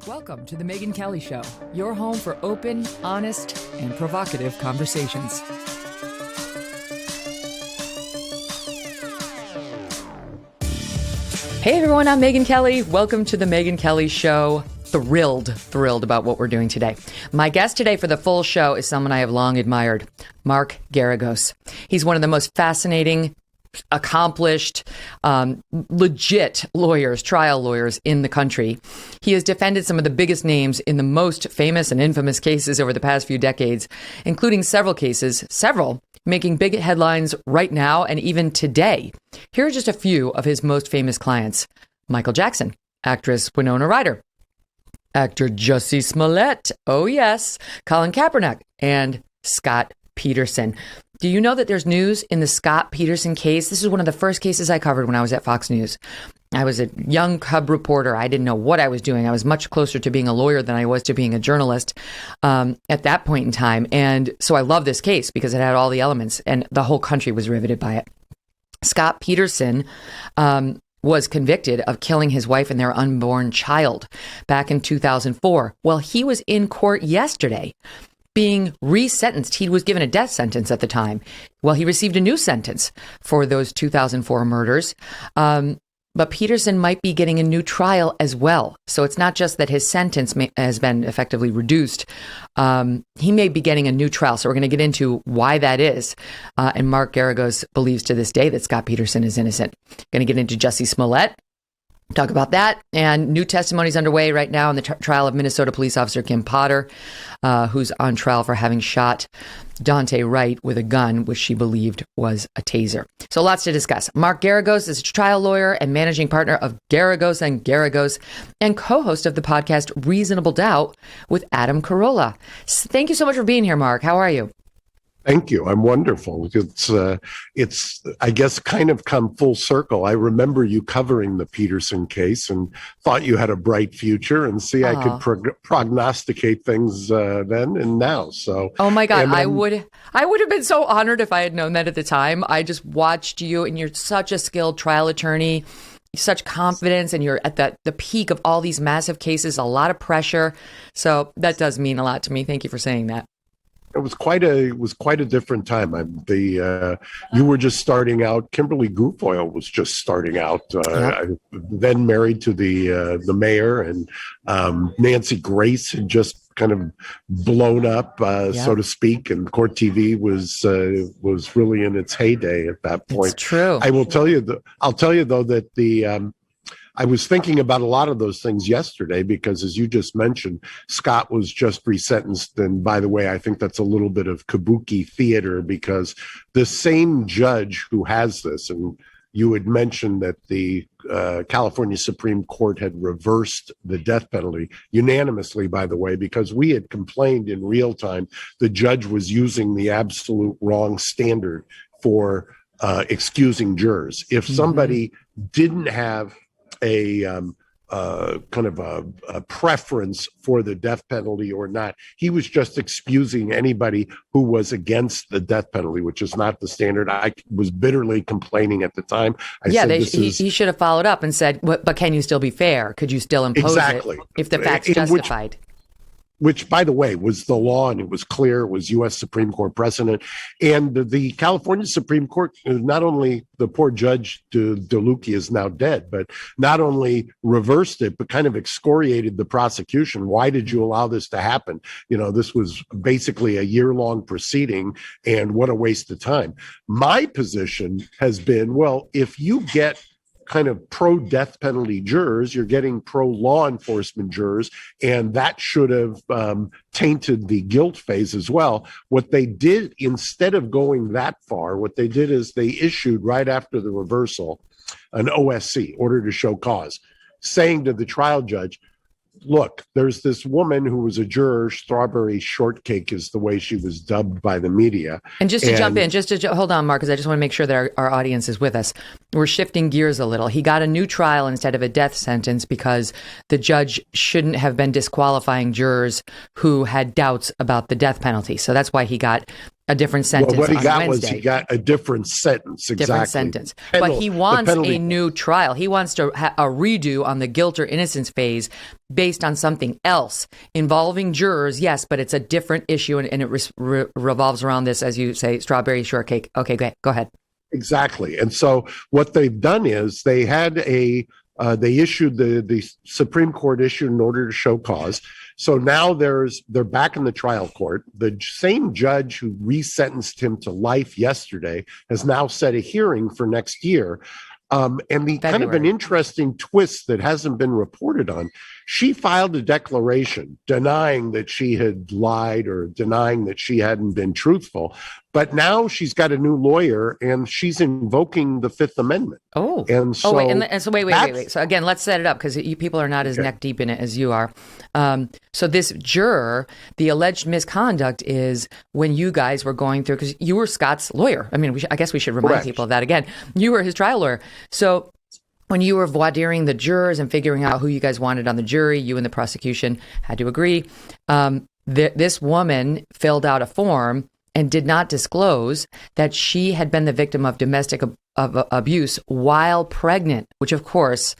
Welcome to the Megyn Kelly Show, your home for open, honest, and provocative conversations. Hey everyone, I'm Megyn Kelly. Welcome to the Megyn Kelly Show. Thrilled about what we're doing today. My guest today for the full show is someone I have long admired, Mark Geragos. He's one of the most fascinating, accomplished, legit lawyers, trial lawyers in the country. He has defended some of the biggest names in the most famous and infamous cases over the past few decades, including several making big headlines right now and even today. Here are just a few of his most famous clients: Michael Jackson, actress Winona Ryder, actor Jussie Smollett, oh yes, Colin Kaepernick, and Scott Peterson. Do you know that there's news in the Scott Peterson case? This is one of the first cases I covered when I was at Fox News. I was a young cub reporter. I didn't know what I was doing. I was much closer to being a lawyer than I was to being a journalist at that point in time. And so I love this case because it had all the elements and the whole country was riveted by it. Scott Peterson was convicted of killing his wife and their unborn child back in 2004. Well, he was in court yesterday being resentenced. He was given a death sentence at the time. Well, he received a new sentence for those 2004 murders. But Peterson might be getting a new trial as well. So it's not just that his sentence has been effectively reduced. He may be getting a new trial. So we're going to get into why that is. And Mark Geragos believes to this day that Scott Peterson is innocent. Going to get into Jussie Smollett. Talk about that. And new testimonies underway right now in the trial of Minnesota police officer Kim Potter, who's on trial for having shot Daunte Wright with a gun, which she believed was a taser. So lots to discuss. Mark Geragos is a trial lawyer and managing partner of Geragos and Geragos and co-host of the podcast Reasonable Doubt with Adam Carolla. Thank you so much for being here, Mark. How are you? Thank you. I'm wonderful. It's I guess kind of come full circle. I remember you covering the Peterson case and thought you had a bright future, and see, I could prognosticate things then and now. So, oh my God, I would have been so honored if I had known that at the time. I just watched you, and you're such a skilled trial attorney, such confidence, and you're at the peak of all these massive cases, a lot of pressure. So that does mean a lot to me. Thank you for saying that. It was quite a different time. You were just starting out. Kimberly Guilfoyle was just starting out. Then married to the mayor, and Nancy Grace had just kind of blown up, so to speak. And Court TV was really in its heyday at that point. It's true. I'll tell you though that I was thinking about a lot of those things yesterday because, as you just mentioned, Scott was just resentenced. And by the way, I think that's a little bit of kabuki theater because the same judge who has this, and you had mentioned that the California Supreme Court had reversed the death penalty unanimously, by the way, because we had complained in real time the judge was using the absolute wrong standard for excusing jurors. If somebody didn't have a kind of a preference for the death penalty or not, he was just excusing anybody who was against the death penalty, which is not the standard. I was bitterly complaining at the time. He should have followed up and said, but can you still be fair? Could you still impose it if the facts justified? Which, by the way, was the law, and it was clear, it was U.S. Supreme Court precedent. And the California Supreme Court, not only the poor Judge DeLuca is now dead, but not only reversed it, but kind of excoriated the prosecution. Why did you allow this to happen? You know, this was basically a year-long proceeding, and what a waste of time. My position has been, well, if you get kind of pro-death penalty jurors, you're getting pro-law enforcement jurors, and that should have tainted the guilt phase as well. What they did, instead of going that far, what they did is they issued, right after the reversal, an OSC, order to show cause, saying to the trial judge, look, there's this woman who was a juror, Strawberry Shortcake is the way she was dubbed by the media. And just to jump in, hold on, Mark, because I just want to make sure that our audience is with us. We're shifting gears a little. He got a new trial instead of a death sentence because the judge shouldn't have been disqualifying jurors who had doubts about the death penalty. So that's why he got a different sentence. Well, what he got Wednesday. was he got a different sentence. Exactly. Different sentence. But he wants a new trial. He wants to a redo on the guilt or innocence phase based on something else involving jurors. Yes, but it's a different issue, and it revolves around this, as you say, strawberry shortcake. Okay, go ahead. Exactly. And so what they've done is they had they issued the Supreme Court issued an order to show cause. So now they're back in the trial court. The same judge who resentenced him to life yesterday has now set a hearing for next year. And the kind of an interesting twist that hasn't been reported on, she filed a declaration denying that she had lied or denying that she hadn't been truthful. But now she's got a new lawyer and she's invoking the Fifth Amendment. Oh, and so wait. So again, let's set it up because you people are not as neck deep in it as you are. So this juror, the alleged misconduct is when you guys were going through, because you were Scott's lawyer. I mean, I guess we should remind people of that again. You were his trial lawyer. So when you were voir diring the jurors and figuring out who you guys wanted on the jury, you and the prosecution had to agree. This woman filled out a form and did not disclose that she had been the victim of domestic abuse while pregnant, which of course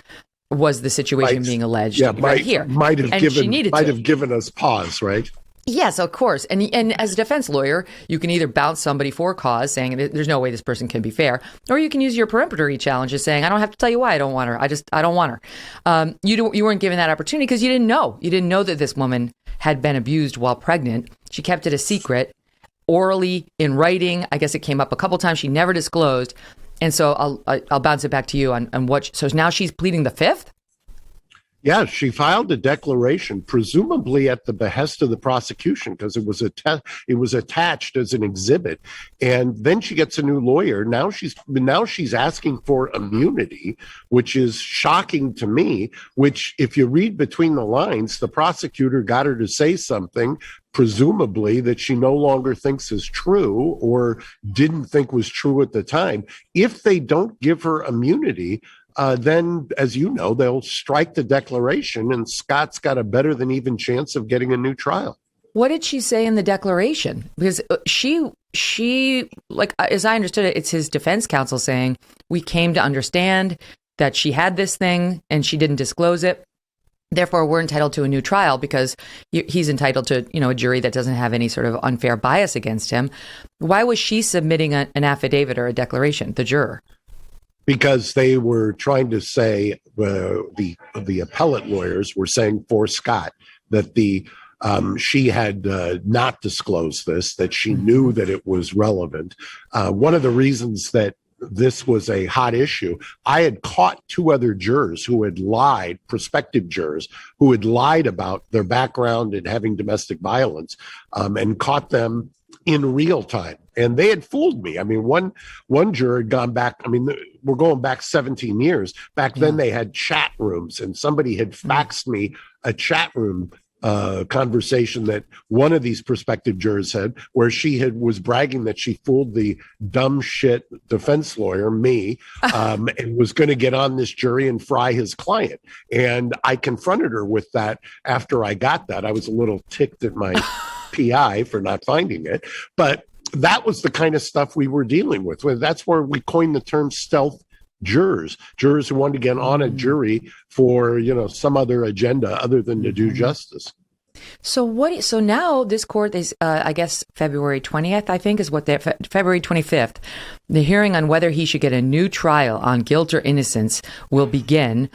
was the situation being alleged here. Might have given us pause, right? Yes, of course. And as a defense lawyer, you can either bounce somebody for cause, saying there's no way this person can be fair, or you can use your peremptory challenges, saying I don't have to tell you why I don't want her. I don't want her. You weren't given that opportunity because you didn't know. You didn't know that this woman had been abused while pregnant. She kept it a secret. Orally, in writing, I guess it came up a couple times. She never disclosed, and so I'll bounce it back to you on what. So now she's pleading the Fifth. Yeah, she filed a declaration, presumably at the behest of the prosecution, because it was attached as an exhibit. And then she gets a new lawyer. Now she's asking for immunity, which is shocking to me. Which, if you read between the lines, the prosecutor got her to say something, presumably that she no longer thinks is true or didn't think was true at the time. If they don't give her immunity, then, as you know, they'll strike the declaration and Scott's got a better than even chance of getting a new trial. What did she say in the declaration? Because she, like, as I understood it, it's his defense counsel saying, we came to understand that she had this thing and she didn't disclose it. Therefore, we're entitled to a new trial because he's entitled to, a jury that doesn't have any sort of unfair bias against him. Why was she submitting an affidavit or a declaration, the juror? Because they were trying to say, the appellate lawyers were saying for Scott that she had not disclosed this, that she knew that it was relevant. One of the reasons that this was a hot issue, I had caught two other jurors who had lied, prospective jurors, who had lied about their background in having domestic violence, and caught them in real time. And they had fooled me. I mean, one juror had gone back. I mean, we're going back 17 years. Back then they had chat rooms, and somebody had faxed me a chat room conversation that one of these prospective jurors had, where she was bragging that she fooled the dumb shit defense lawyer, me, and was going to get on this jury and fry his client. And I confronted her with that after I got that. I was a little ticked at my PI for not finding it, but that was the kind of stuff we were dealing with. That's where we coined the term stealth jurors who wanted to get on a jury for, some other agenda other than to do justice. So now this court is, I guess, February 20th, I think is what February 25th, the hearing on whether he should get a new trial on guilt or innocence will begin.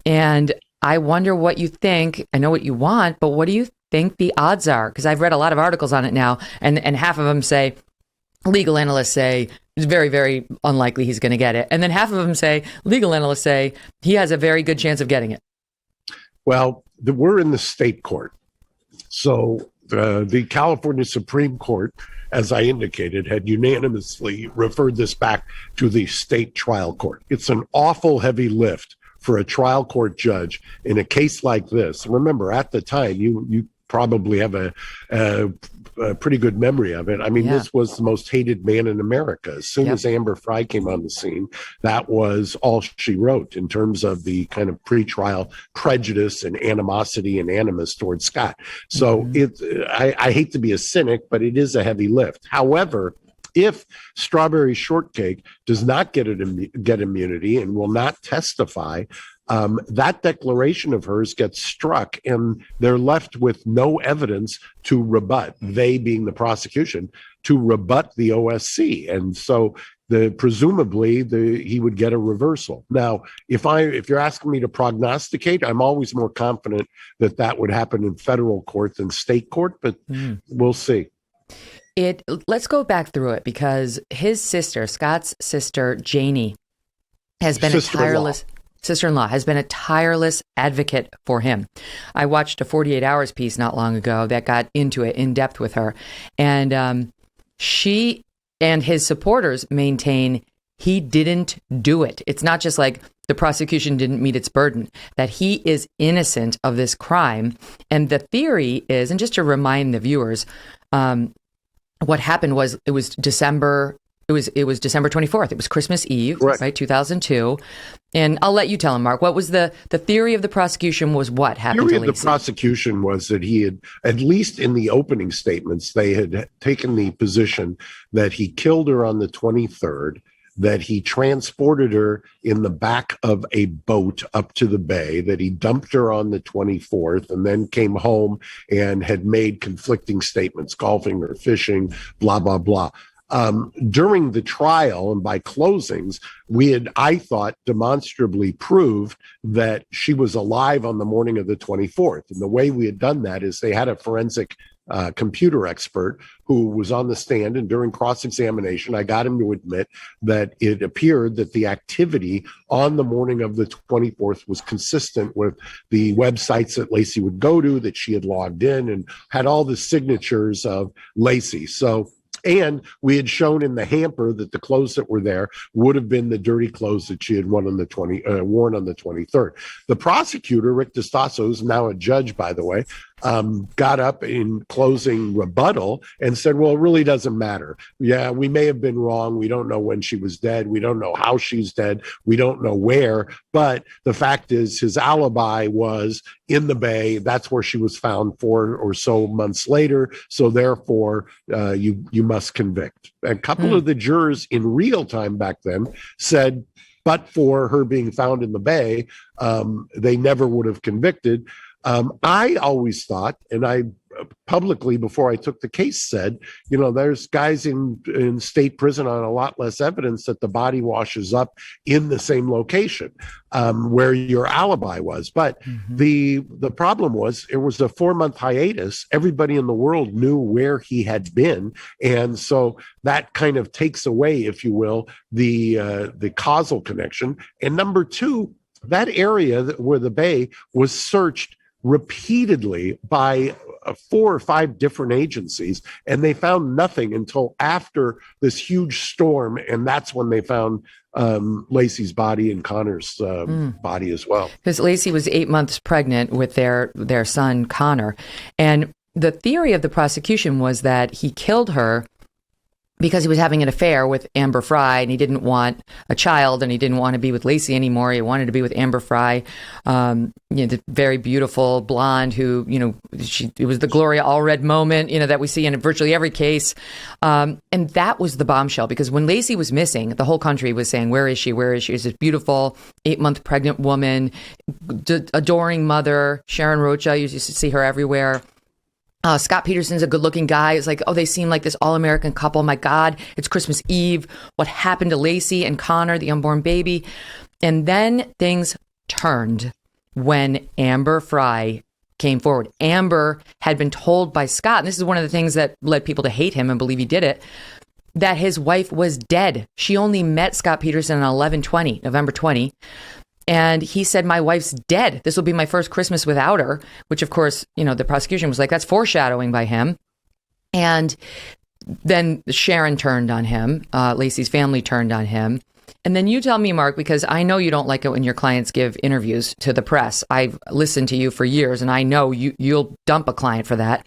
And I wonder what you think. I know what you want, but what do you think the odds are? Because I've read a lot of articles on it now, and half of them say, legal analysts say it's very, very unlikely he's going to get it. And then half of them say, legal analysts say he has a very good chance of getting it. Well, we're in the state court. So the California Supreme Court, as I indicated, had unanimously referred this back to the state trial court. It's an awful heavy lift for a trial court judge in a case like this. Remember, at the time, you probably have a a pretty good memory of it. I mean, this was the most hated man in America. As soon as Amber Frey came on the scene, that was all she wrote in terms of the kind of pretrial prejudice and animosity and animus towards Scott. So I hate to be a cynic, but it is a heavy lift. However, if Strawberry Shortcake does not get immunity and will not testify, that declaration of hers gets struck, and they're left with no evidence to rebut, they being the prosecution, to rebut the OSC. And so presumably he would get a reversal. Now, if you're asking me to prognosticate, I'm always more confident that would happen in federal court than state court, but we'll see. Let's go back through it, because his sister, Scott's sister, Janie, has been sister-in-law has been a tireless advocate for him. I watched a 48 Hours piece not long ago that got into it in depth with her. And she and his supporters maintain he didn't do it. It's not just like the prosecution didn't meet its burden, that he is innocent of this crime. And the theory is, and just to remind the viewers, what happened was it was December 24th. It was Christmas Eve, correct, right? 2002. And I'll let you tell him, Mark, what was the theory of the prosecution was what happened to Lacey? The theory of the prosecution was that he had, at least in the opening statements, they had taken the position that he killed her on the 23rd, that he transported her in the back of a boat up to the bay, that he dumped her on the 24th, and then came home and had made conflicting statements, golfing or fishing, blah, blah, blah. During the trial and by closings, I thought, demonstrably proved that she was alive on the morning of the 24th. And the way we had done that is they had a forensic computer expert who was on the stand, and during cross-examination, I got him to admit that it appeared that the activity on the morning of the 24th was consistent with the websites that Lacey would go to, that she had logged in and had all the signatures of Lacey. And we had shown in the hamper that the clothes that were there would have been the dirty clothes that she had worn on the 23rd. The prosecutor, Rick DeStasso, who's now a judge, by the way, got up in closing rebuttal and said, well, it really doesn't matter. Yeah, we may have been wrong. We don't know when she was dead. We don't know how she's dead. We don't know where. But the fact is, his alibi was in the bay. That's where she was found 4 or so months later. So therefore, you must convict. A couple of the jurors in real time back then said, but for her being found in the bay, they never would have convicted. I always thought, and I publicly, before I took the case, said, there's guys in state prison on a lot less evidence that the body washes up in the same location where your alibi was. But the problem was, it was a 4-month hiatus. Everybody in the world knew where he had been. And so that kind of takes away, if you will, the causal connection. And number two, that area where the bay was searched repeatedly by 4 or 5 different agencies, and they found nothing until after this huge storm, and that's when they found Lacey's body and Connor's body as well. Because Lacey was 8 months pregnant with their son Connor, and the theory of the prosecution was that he killed her because he was having an affair with Amber Frey, and he didn't want a child, and he didn't want to be with Lacey anymore. He wanted to be with Amber Frey, the very beautiful blonde who, it was the Gloria Allred moment, that we see in virtually every case. And that was the bombshell, because when Lacey was missing, the whole country was saying, where is she? Where is she? She's this beautiful 8-month pregnant woman, adoring mother. Sharon Rocha, you used to see her everywhere. Scott Peterson's a good-looking guy. It's like, oh, they seem like this all-American couple. My God, it's Christmas Eve. What happened to Lacey and Connor, the unborn baby? And then things turned when Amber Frey came forward. Amber had been told by Scott, and this is one of the things that led people to hate him and believe he did it, that his wife was dead. She only met Scott Peterson on November 20. And he said, my wife's dead. This will be my first Christmas without her, which, of course, the prosecution was like, that's foreshadowing by him. And then Sharon turned on him. Lacey's family turned on him. And then you tell me, Mark, because I know you don't like it when your clients give interviews to the press. I've listened to you for years, and I know you'll dump a client for that.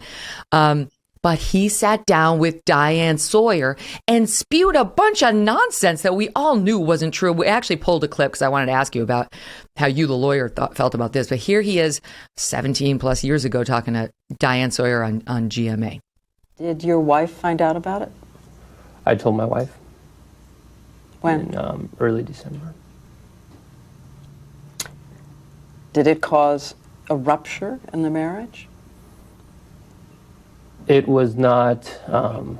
But but he sat down with Diane Sawyer and spewed a bunch of nonsense that we all knew wasn't true. We actually pulled a clip because I wanted to ask you about how you, the lawyer, felt about this. But here he is 17 plus years ago talking to Diane Sawyer on GMA. Did your wife find out about it? I told my wife. When? In early December. Did it cause a rupture in the marriage? It was not a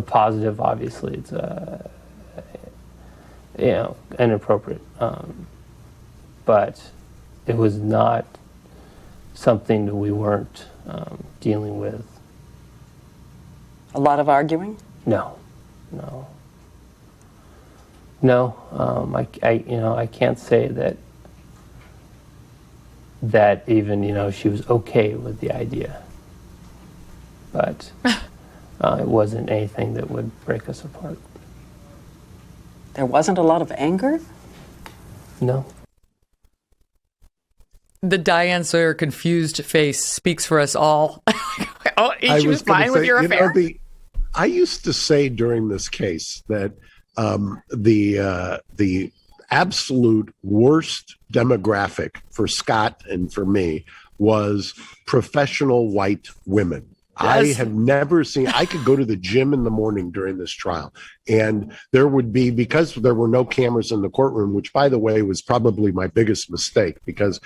positive, obviously. It's inappropriate. But it was not something that we weren't dealing with. A lot of arguing? No. I can't say that even, she was okay with the idea. But it wasn't anything that would break us apart. There wasn't a lot of anger? No. The Diane Sawyer confused face speaks for us all. Oh, she was fine with your affair? I used to say during this case that the absolute worst demographic for Scott and for me was professional white women. Yes. I have never seen, I could go to the gym in the morning during this trial, and there would be, because there were no cameras in the courtroom, which, by the way, was probably my biggest mistake, because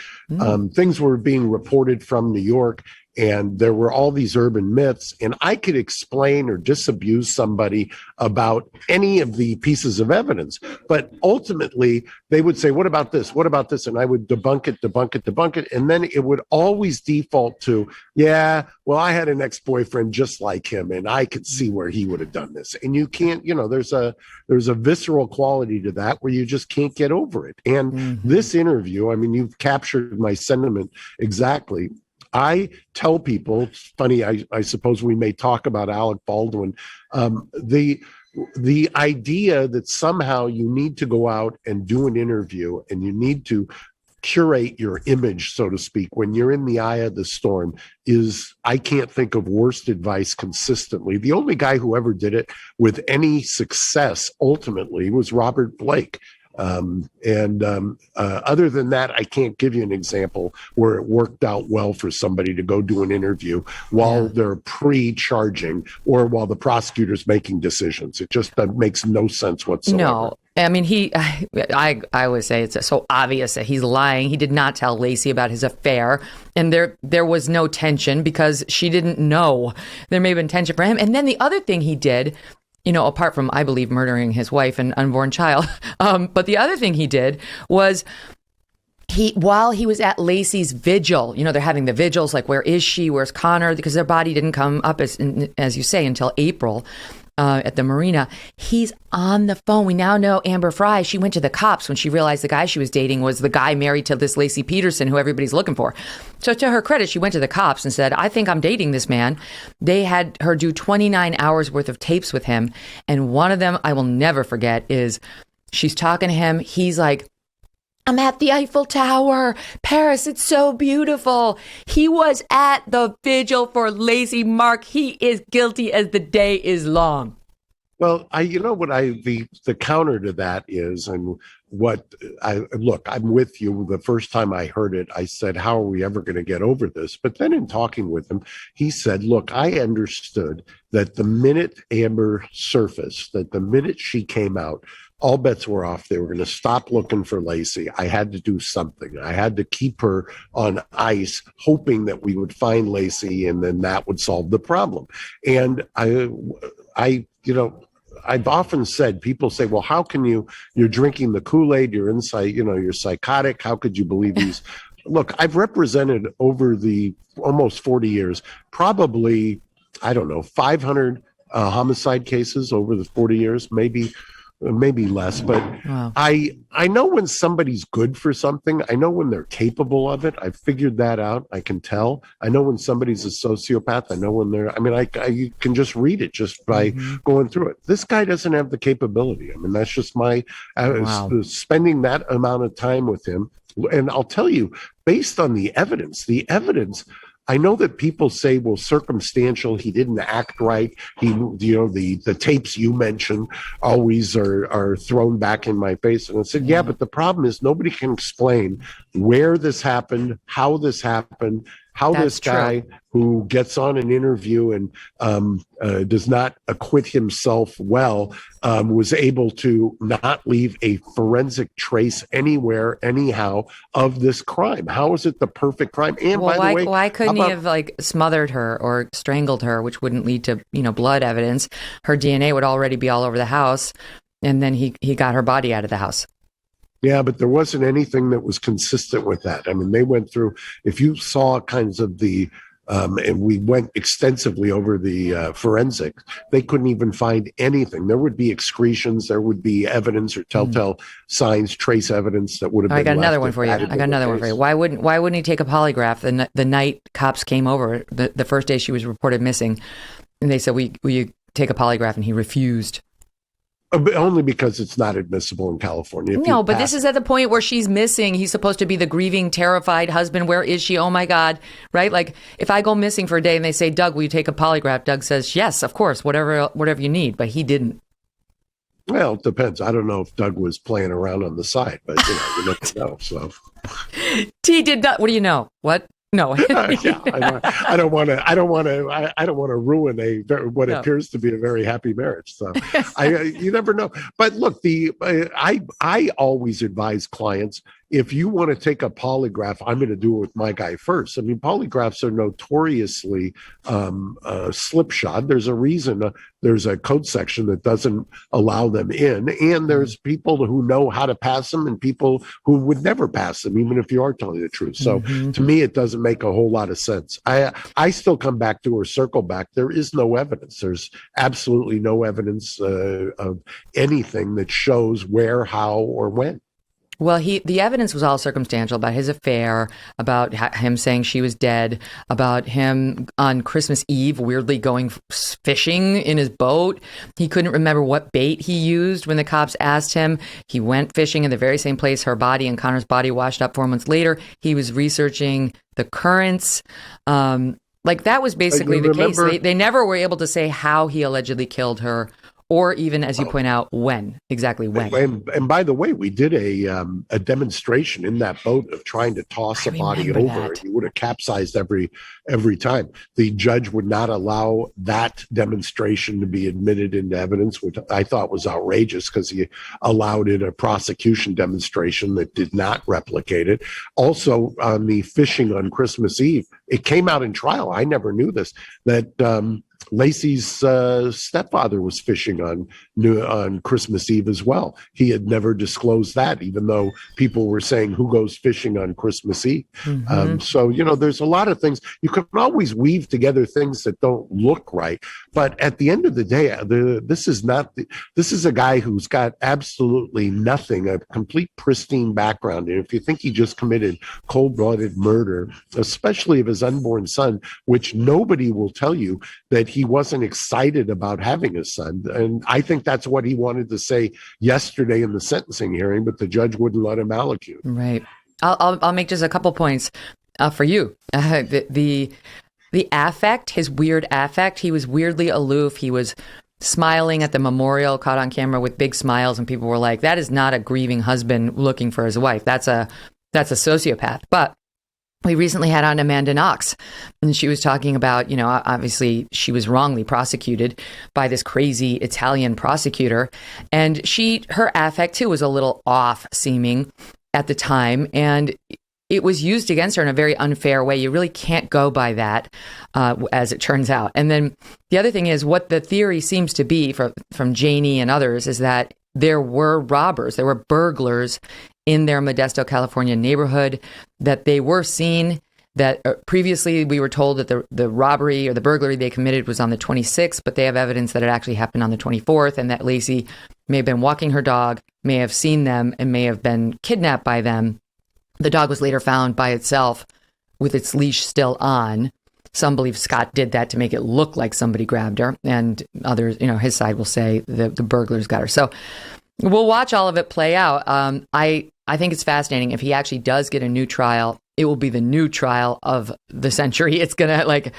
things were being reported from New York, and there were all these urban myths, and I could explain or disabuse somebody about any of the pieces of evidence. But ultimately, they would say, what about this? What about this? And I would debunk it. And then it would always default to, yeah, well, I had an ex-boyfriend just like him, and I could see where he would have done this. And you can't, there's a visceral quality to that where you just can't get over it. And this interview, I mean, you've captured my sentiment exactly. I tell people, it's funny, I suppose we may talk about Alec Baldwin, the idea that somehow you need to go out and do an interview and you need to curate your image, so to speak, when you're in the eye of the storm is, I can't think of worst advice consistently. The only guy who ever did it with any success ultimately was Robert Blake. Other than that, I can't give you an example where it worked out well for somebody to go do an interview while they're pre-charging or while the prosecutor's making decisions. It just makes no sense whatsoever. No. I mean, I always say it's so obvious that he's lying. He did not tell Lacey about his affair, and there was no tension because she didn't know. There may have been tension for him. And then the other thing he did, apart from, I believe, murdering his wife and unborn child, but the other thing he did was while he was at Lacey's vigil, they're having the vigils, like, where is she? Where's Connor? Because their body didn't come up, as you say, until April. At the marina, he's on the phone. We now know Amber Fry, she went to the cops when she realized the guy she was dating was the guy married to this Scott Peterson who everybody's looking for. So to her credit, she went to the cops and said, I think I'm dating this man. They had her do 29 hours worth of tapes with him. And one of them I will never forget is she's talking to him. He's like, I'm at the Eiffel Tower. Paris, it's so beautiful. He was at the vigil for Lacey. Mark, he is guilty as the day is long. Well, the counter to that is, and I'm with you. The first time I heard it, I said, how are we ever going to get over this? But then in talking with him, he said, look, I understood that the minute Amber surfaced, that the minute she came out, all bets were off. They were going to stop looking for Lacey. I had to do something. I had to keep her on ice, hoping that we would find Lacey, and then that would solve the problem. And I've often said, people say, well, how can you're drinking the Kool-Aid, you're inside, you're psychotic. How could you believe these? Look, I've represented over the almost 40 years, probably, 500 homicide cases over the 40 years, maybe less, but wow. I know when somebody's good for something. I know when they're capable of it. I've figured that out. I can tell. I know when somebody's a sociopath. I know when you can just read it just by going through it. This guy doesn't have the capability. I mean, that's just spending that amount of time with him. And I'll tell you, based on the evidence I know that people say, well, circumstantial, he didn't act right. The tapes you mentioned always are thrown back in my face. And I said, yeah, but the problem is nobody can explain where this happened, how this happened, how this guy who gets on an interview and does not acquit himself well was able to not leave a forensic trace anywhere, anyhow, of this crime. How is it the perfect crime? And well, by the way, why couldn't he have smothered her or strangled her, which wouldn't lead to blood evidence? Her DNA would already be all over the house, and then he got her body out of the house. Yeah, but there wasn't anything that was consistent with that. I mean, they went through, if you saw kinds of and we went extensively over the forensics, they couldn't even find anything. There would be excretions, there would be evidence or telltale signs, trace evidence that would have been. I got another one for you. Why wouldn't he take a polygraph the night cops came over, the first day she was reported missing, and they said, will you take a polygraph? And he refused. Only because it's not admissible in California. No, but this is at the point where she's missing. He's supposed to be the grieving, terrified husband. Where is she? Oh, my God. Right? Like, if I go missing for a day and they say, Doug, will you take a polygraph? Doug says, yes, of course, whatever you need. But he didn't. Well, it depends. I don't know if Doug was playing around on the side, but you never know. So T did not. What do you know? What? No. Yeah, I don't want to ruin what appears to be a very happy marriage. So you never know. But look, I always advise clients, if you want to take a polygraph, I'm going to do it with my guy first. I mean, polygraphs are notoriously slipshod. There's a reason there's a code section that doesn't allow them in, and there's people who know how to pass them and people who would never pass them, even if you are telling the truth. So to me, it doesn't make a whole lot of sense. I still come back to or circle back. There is no evidence. There's absolutely no evidence of anything that shows where, how, or when. Well, the evidence was all circumstantial about his affair, about him saying she was dead, about him on Christmas Eve weirdly going fishing in his boat. He couldn't remember what bait he used when the cops asked him. He went fishing in the very same place her body and Connor's body washed up 4 months later. He was researching the currents. That was basically the case. They never were able to say how he allegedly killed her, or even, as you point out, exactly when. And by the way, we did a demonstration in that boat of trying to toss a body over. He would have capsized every time. The judge would not allow that demonstration to be admitted into evidence, which I thought was outrageous because he allowed in a prosecution demonstration that did not replicate it. Also, on the fishing on Christmas Eve, it came out in trial. I never knew this, that Lacey's stepfather was fishing on Christmas Eve as well. He had never disclosed that, even though people were saying, who goes fishing on Christmas Eve? So, there's a lot of things. You can always weave together things that don't look right. But at the end of the day, this is a guy who's got absolutely nothing, a complete pristine background. And if you think he just committed cold-blooded murder, especially of his unborn son, which nobody will tell you that he wasn't excited about having a son. And I think that's what he wanted to say yesterday in the sentencing hearing, but the judge wouldn't let him allocute. Right. I'll make just a couple points for you. The affect, his weird affect, he was weirdly aloof. He was smiling at the memorial, caught on camera with big smiles, and people were like, that is not a grieving husband looking for his wife. That's a sociopath. But we recently had on Amanda Knox, and she was talking about, obviously she was wrongly prosecuted by this crazy Italian prosecutor. And her affect, too, was a little off seeming at the time. And it was used against her in a very unfair way. You really can't go by that, as it turns out. And then the other thing is, what the theory seems to be from Janie and others is that there were robbers, there were burglars in their Modesto, California neighborhood, that they were seen, that previously we were told that the robbery or the burglary they committed was on the 26th, but they have evidence that it actually happened on the 24th, and that Lacey may have been walking her dog, may have seen them, and may have been kidnapped by them. The dog was later found by itself with its leash still on. Some believe Scott did that to make it look like somebody grabbed her, and others, his side will say the burglars got her. So we'll watch all of it play out. I think it's fascinating if he actually does get a new trial it will be the new trial of the century. It's going to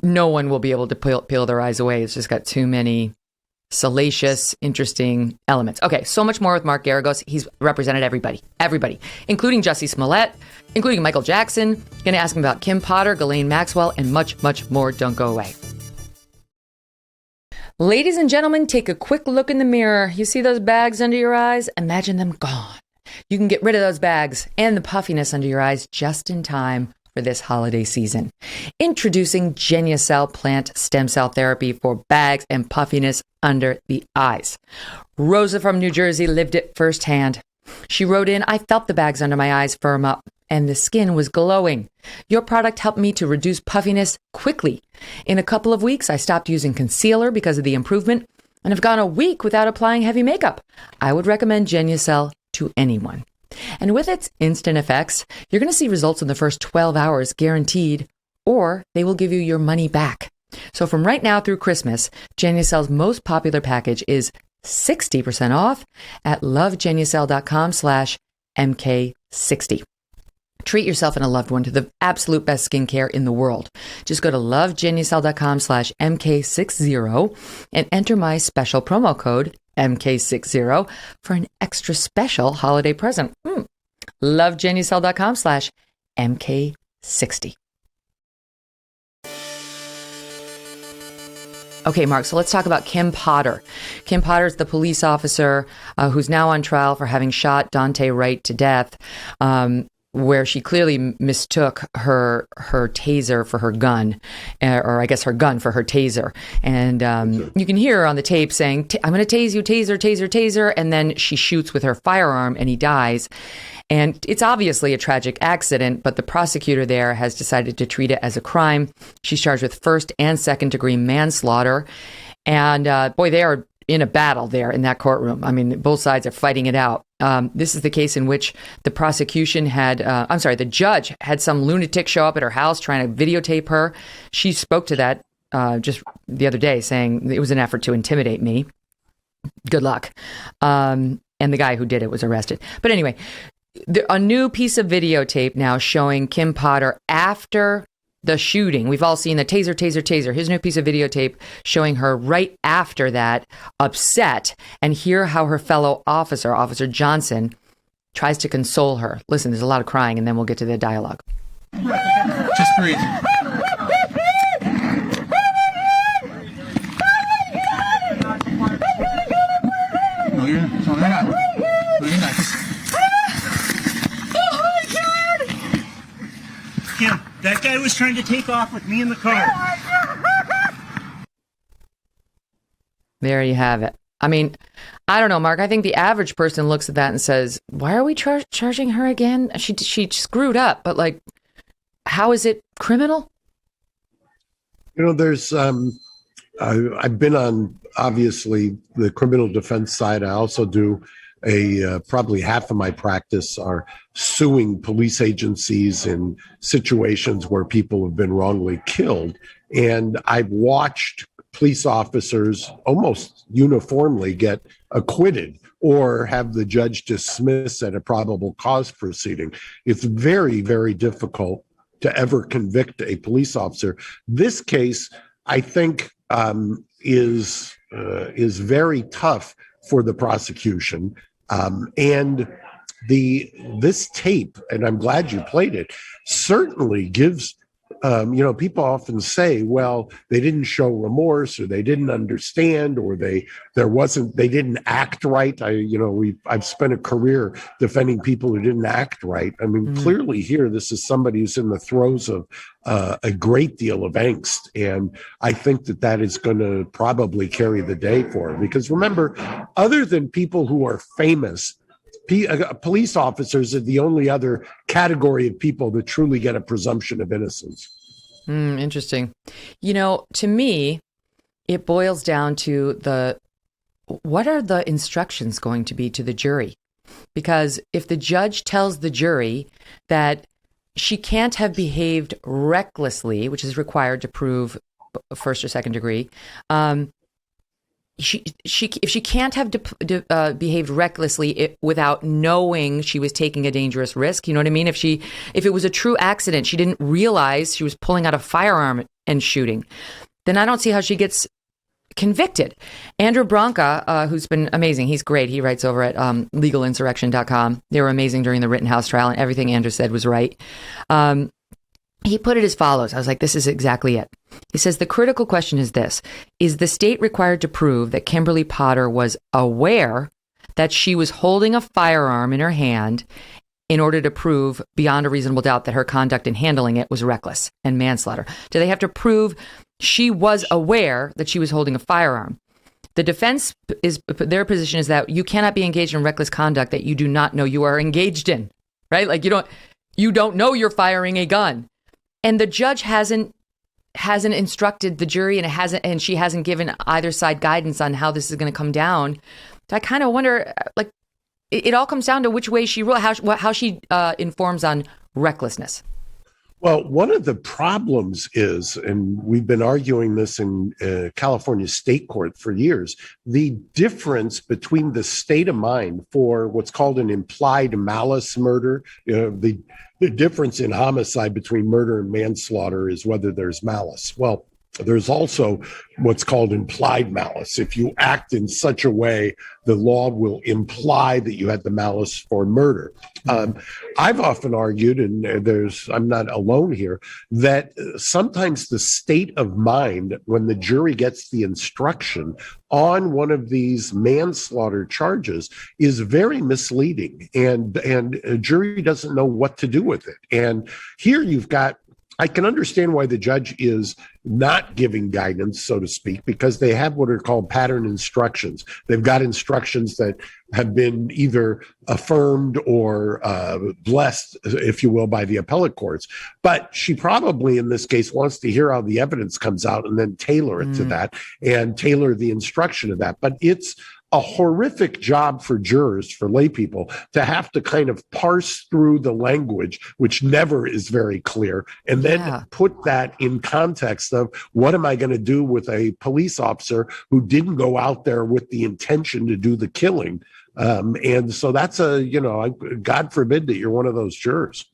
no one will be able to peel their eyes away. It's just got too many salacious, interesting elements. Okay, so much more with Mark Geragos. He's represented everybody, including Jussie Smollett, including Michael Jackson. Going to ask him about Kim Potter, Ghislaine Maxwell, and much, much more. Don't go away. Ladies and gentlemen, take a quick look in the mirror. You see those bags under your eyes? Imagine them gone. You can get rid of those bags and the puffiness under your eyes just in time for this holiday season. Introducing Genucel plant stem cell therapy for bags and puffiness under the eyes. Rosa from New Jersey lived it firsthand. She wrote in, I felt the bags under my eyes firm up and the skin was glowing. Your product helped me to reduce puffiness quickly. In a couple of weeks, I stopped using concealer because of the improvement and have gone a week without applying heavy makeup. I would recommend Genucel to anyone. And with its instant effects, you're going to see results in the first 12 hours guaranteed, or they will give you your money back. So from right now through Christmas, Genucel's most popular package is 60% off at lovegenucel.com/MK60. Treat yourself and a loved one to the absolute best skincare in the world. Just go to lovegenucel.com/MK60 and enter my special promo code MK60 for an extra special holiday present. lovegenucel.com/MK60. Okay, Mark, so let's talk about Kim Potter. Kim Potter is the police officer who's now on trial for having shot Daunte Wright to death, where she clearly mistook her taser for her gun, or I guess her gun for her taser. And you can hear her on the tape saying, I'm going to tase you, taser, taser, taser. And then she shoots with her firearm and he dies. And it's obviously a tragic accident, but the prosecutor there has decided to treat it as a crime. She's charged with first and second degree manslaughter. And boy, they are in a battle there in that courtroom. I mean, both sides are fighting it out. This is the case in which the prosecution the judge had some lunatic show up at her house trying to videotape her. She spoke to that just the other day, saying it was an effort to intimidate me. Good luck. And the guy who did it was arrested. But anyway, a new piece of videotape now showing Kim Potter after the shooting. We've all seen the taser, taser, taser. Here's a new piece of videotape showing her right after that, upset, and hear how her fellow officer, Officer Johnson, tries to console her. Listen, there's a lot of crying, and then we'll get to the dialogue. Just breathe. No, you're not. No, you're not. Kim, that guy was trying to take off with me in the car. There you have it. I mean, I don't know, Mark. I think the average person looks at that and says, why are we charging her again? She screwed up, but how is it criminal? There's I've been on, obviously, the criminal defense side. I also do probably half of my practice are suing police agencies in situations where people have been wrongly killed. And I've watched police officers almost uniformly get acquitted or have the judge dismiss at a probable cause proceeding. It's very, very difficult to ever convict a police officer. This case, I think, is very tough for the prosecution. And this tape, and I'm glad you played it, certainly gives, people often say, well, they didn't show remorse, or they didn't understand, or they didn't act right. I've spent a career defending people who didn't act right. I mean, clearly here, this is somebody who's in the throes of a great deal of angst. And I think that is going to probably carry the day for her. Because remember, other than people who are famous, police officers are the only other category of people that truly get a presumption of innocence. Interesting. To me, it boils down to what are the instructions going to be to the jury? Because if the judge tells the jury that she can't have behaved recklessly, which is required to prove first or second degree, if she can't have behaved recklessly without knowing she was taking a dangerous risk, you know what I mean? If it was a true accident, she didn't realize she was pulling out a firearm and shooting, then I don't see how she gets convicted. Andrew Branca, who's been amazing. He's great. He writes over at legalinsurrection.com. They were amazing during the Rittenhouse trial, and everything Andrew said was right. He put it as follows. I was like, this is exactly it. He says, the critical question is this: is the state required to prove that Kimberly Potter was aware that she was holding a firearm in her hand in order to prove beyond a reasonable doubt that her conduct in handling it was reckless and manslaughter? Do they have to prove she was aware that she was holding a firearm? The defense their position is that you cannot be engaged in reckless conduct that you do not know you are engaged in, right? Like you don't know you're firing a gun. And the judge hasn't instructed the jury, and she hasn't given either side guidance on how this is going to come down. So I kind of wonder, like, it all comes down to which way she how she informs on recklessness. Well, one of the problems is, and we've been arguing this in California state court for years, the difference between the state of mind for what's called an implied malice murder. The difference in homicide between murder and manslaughter is whether there's malice. Well, there's also what's called implied malice. If you act in such a way, the law will imply that you had the malice for murder. I've often argued, and I'm not alone here, that sometimes the state of mind when the jury gets the instruction on one of these manslaughter charges is very misleading, and a jury doesn't know what to do with it. And here I can understand why the judge is not giving guidance, so to speak, because they have what are called pattern instructions. They've got instructions that have been either affirmed or blessed, if you will, by the appellate courts. But she probably, in this case, wants to hear how the evidence comes out and then tailor it to that and tailor the instruction to that. But it's a horrific job for jurors, for lay people, to have to kind of parse through the language, which never is very clear, and then put that in context of what am I going to do with a police officer who didn't go out there with the intention to do the killing. And so that's God forbid that you're one of those jurors.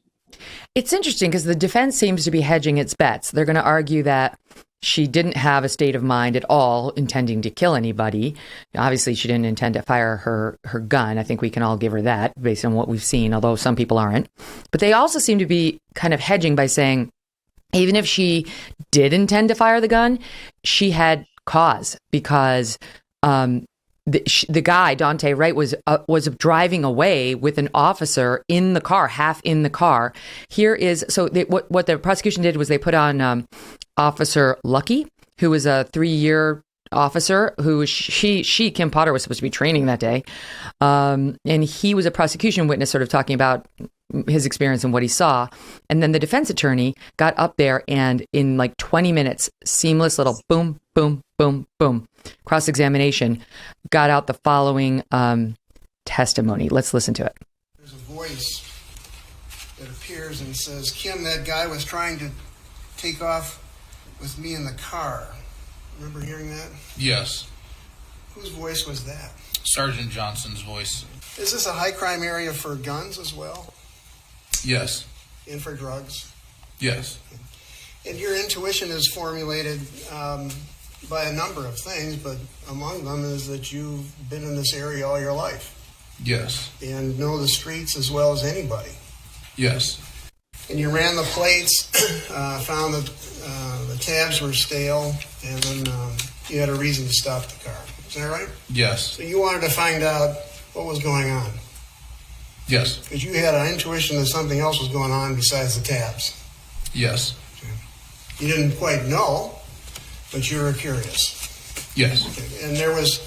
It's interesting because the defense seems to be hedging its bets. They're going to argue that she didn't have a state of mind at all intending to kill anybody. Obviously, she didn't intend to fire her gun. I think we can all give her that based on what we've seen, although some people aren't. But they also seem to be kind of hedging by saying, even if she did intend to fire the gun, she had cause because the guy, Daunte Wright, was driving away with an officer in the car, half in the car. What the prosecution did was they put on Officer Lucky, who was a 3-year officer who Kim Potter was supposed to be training that day. And he was a prosecution witness sort of talking about his experience and what he saw. And then the defense attorney got up there and in like 20 minutes, seamless little boom, boom, boom, boom, cross-examination, got out the following testimony. Let's listen to it. There's a voice that appears and says, Kim, that guy was trying to take off with me in the car. Remember hearing that? Yes. Whose voice was that? Sergeant Johnson's voice. Is this a high crime area for guns as well? Yes. And for drugs? Yes. And your intuition is formulated by a number of things, but among them is that you've been in this area all your life. Yes. And know the streets as well as anybody. Yes. And you ran the plates, found that the tabs were stale, and then you had a reason to stop the car. Is that right? Yes. So you wanted to find out what was going on. Yes. Because you had an intuition that something else was going on besides the tabs. Yes. You didn't quite know, but you were curious. Yes. Okay. And there was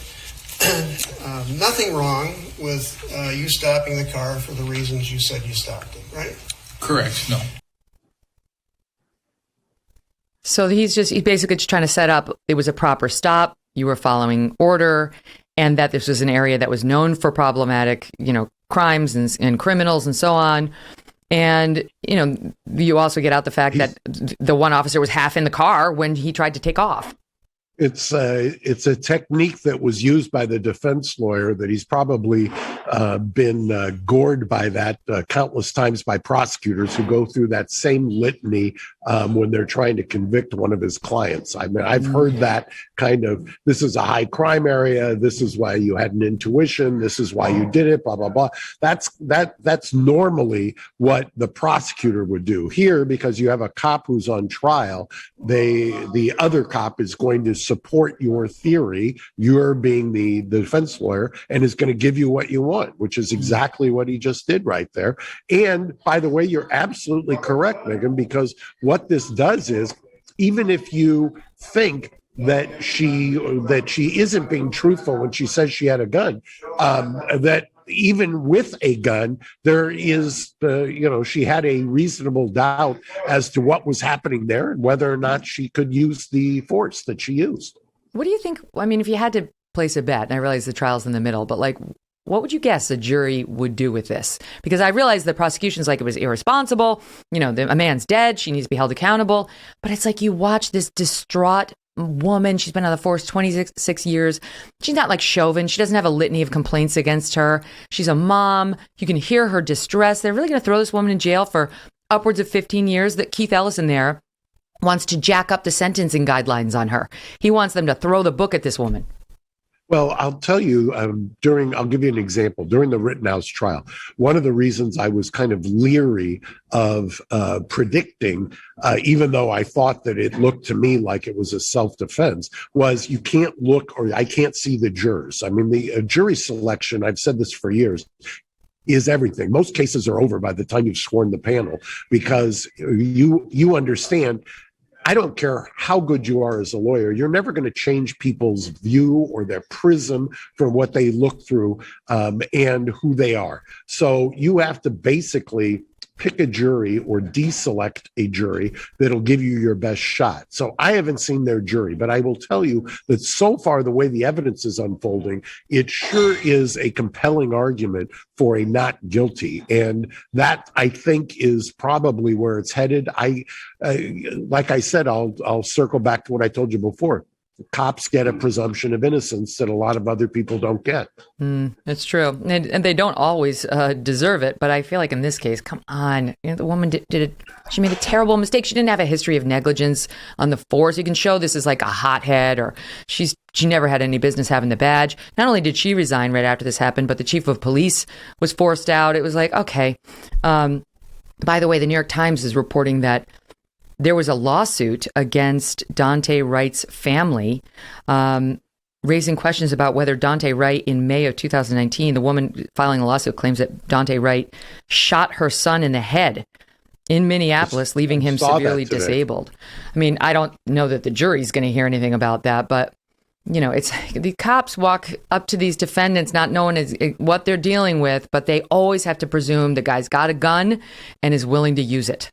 nothing wrong with you stopping the car for the reasons you said you stopped it, right? Correct. No. So he's basically just trying to set up, it was a proper stop, you were following order, and that this was an area that was known for problematic, crimes and criminals and so on. And, you also get out the fact that the one officer was half in the car when he tried to take off. It's a technique that was used by the defense lawyer that he's probably been gored by that countless times by prosecutors who go through that same litany when they're trying to convict one of his clients. I mean, I've heard that kind of, this is a high crime area. This is why you had an intuition. This is why you did it, blah, blah, blah. That's normally what the prosecutor would do. Here, because you have a cop who's on trial, the other cop is going to support your theory. You're being the defense lawyer, and is going to give you what you want, which is exactly what he just did right there. And by the way, you're absolutely correct, Megyn, because what this does is, even if you think that she isn't being truthful when she says she had a gun, that even with a gun, there is, she had a reasonable doubt as to what was happening there and whether or not she could use the force that she used. What do you think? I mean, if you had to place a bet, and I realize the trial's in the middle, but like, what would you guess a jury would do with this? Because I realize the prosecution's like, it was irresponsible. A man's dead. She needs to be held accountable. But it's like, you watch this distraught woman. She's been on the force 26 years. She's not like Chauvin. She doesn't have a litany of complaints against her. She's a mom. You can hear her distress. They're really going to throw this woman in jail for upwards of 15 years. That Keith Ellison there wants to jack up the sentencing guidelines on her. He wants them to throw the book at this woman. Well, I'll tell you, I'll give you an example. During the Rittenhouse trial, one of the reasons I was kind of leery of predicting, even though I thought that it looked to me like it was a self-defense, was you can't look, or I can't see the jurors. I mean, the jury selection, I've said this for years, is everything. Most cases are over by the time you've sworn the panel, because you understand, I don't care how good you are as a lawyer, you're never going to change people's view or their prism from what they look through and who they are. So you have to basically pick a jury or deselect a jury that'll give you your best shot. So I haven't seen their jury, but I will tell you that so far, the way the evidence is unfolding, it sure is a compelling argument for a not guilty. And that, I think, is probably where it's headed. Like I said, I'll circle back to what I told you before. Cops get a presumption of innocence that a lot of other people don't get. It's true. And they don't always deserve it. But I feel like in this case, come on, the woman did it. She made a terrible mistake. She didn't have a history of negligence on the force. You can show this is like a hothead, or she never had any business having the badge. Not only did she resign right after this happened, but the chief of police was forced out. It was like, okay. By the way, the New York Times is reporting that there was a lawsuit against Daunte Wright's family, raising questions about whether Daunte Wright, in May of 2019, the woman filing the lawsuit claims that Daunte Wright shot her son in the head in Minneapolis, leaving him severely disabled. I mean, I don't know that the jury's going to hear anything about that, but it's the cops walk up to these defendants not knowing what they're dealing with, but they always have to presume the guy's got a gun and is willing to use it.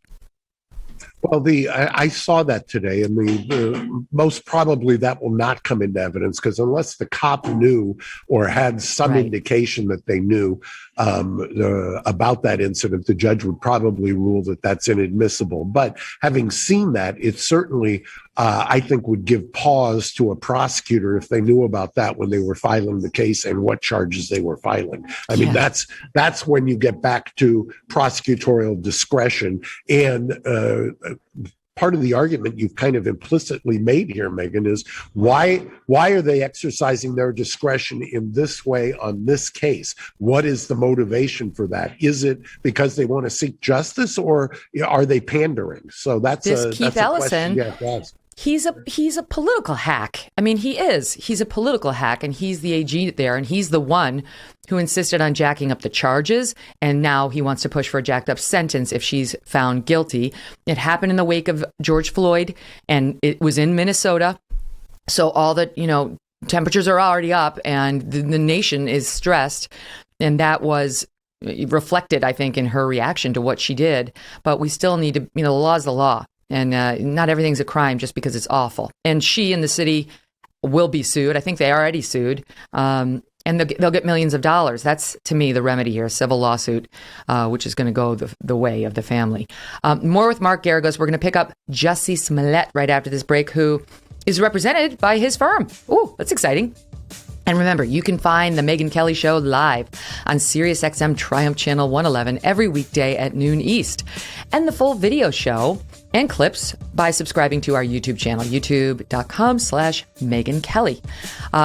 Well, I saw that today, and most probably that will not come into evidence, because unless the cop knew or had some indication that they knew about that incident, the judge would probably rule that that's inadmissible. But having seen that, it certainly, I think, would give pause to a prosecutor if they knew about that when they were filing the case and what charges they were filing. I mean, that's when you get back to prosecutorial discretion. And part of the argument you've kind of implicitly made here, Megyn, is why are they exercising their discretion in this way on this case? What is the motivation for that? Is it because they want to seek justice, or are they pandering? So that's Keith Ellison. Yes. He's a political hack. I mean, he is. He's a political hack, and he's the AG there, and he's the one who insisted on jacking up the charges, and now he wants to push for a jacked up sentence if she's found guilty. It happened in the wake of George Floyd, and it was in Minnesota. So all the, temperatures are already up, and the nation is stressed, and that was reflected, I think, in her reaction to what she did. But we still need to, the law is the law. And not everything's a crime just because it's awful. And she and the city will be sued. I think they already sued. And they'll get millions of dollars. That's, to me, the remedy here, a civil lawsuit, which is going to go the way of the family. More with Mark Geragos. We're going to pick up Jussie Smollett right after this break, who is represented by his firm. Ooh, that's exciting. And remember, you can find the Megyn Kelly Show live on SiriusXM Triumph Channel 111 every weekday at noon East. And the full video show and clips by subscribing to our YouTube channel, youtube.com/Megyn Kelly.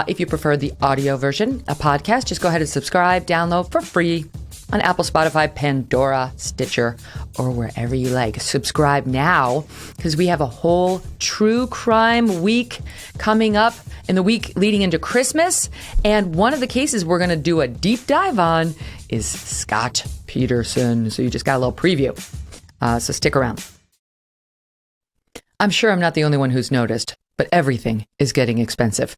If you prefer the audio version, a podcast, just go ahead and subscribe, download for free on Apple, Spotify, Pandora, Stitcher, or wherever you like. Subscribe now because we have a whole true crime week coming up in the week leading into Christmas. And one of the cases we're going to do a deep dive on is Scott Peterson. So you just got a little preview. So stick around. I'm sure I'm not the only one who's noticed, but everything is getting expensive.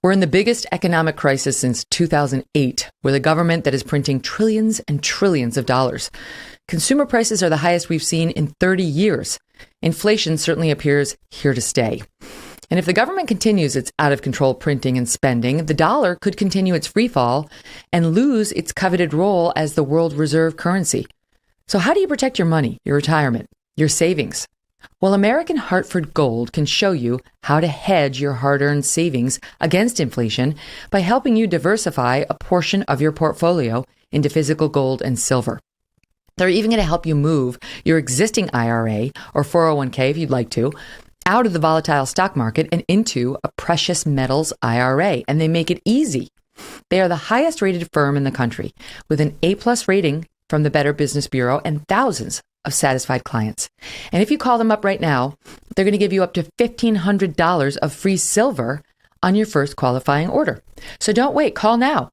We're in the biggest economic crisis since 2008, with a government that is printing trillions and trillions of dollars. Consumer prices are the highest we've seen in 30 years. Inflation certainly appears here to stay. And if the government continues its out-of-control printing and spending, the dollar could continue its free fall and lose its coveted role as the world reserve currency. So how do you protect your money, your retirement, your savings? Well, American Hartford Gold can show you how to hedge your hard-earned savings against inflation by helping you diversify a portion of your portfolio into physical gold and silver. They're even going to help you move your existing IRA or 401k, if you'd like to, out of the volatile stock market and into a precious metals IRA. And they make it easy. They are the highest rated firm in the country with an A+ rating from the Better Business Bureau and thousands of satisfied clients. And if you call them up right now, they're going to give you up to $1,500 of free silver on your first qualifying order. So don't wait. Call now.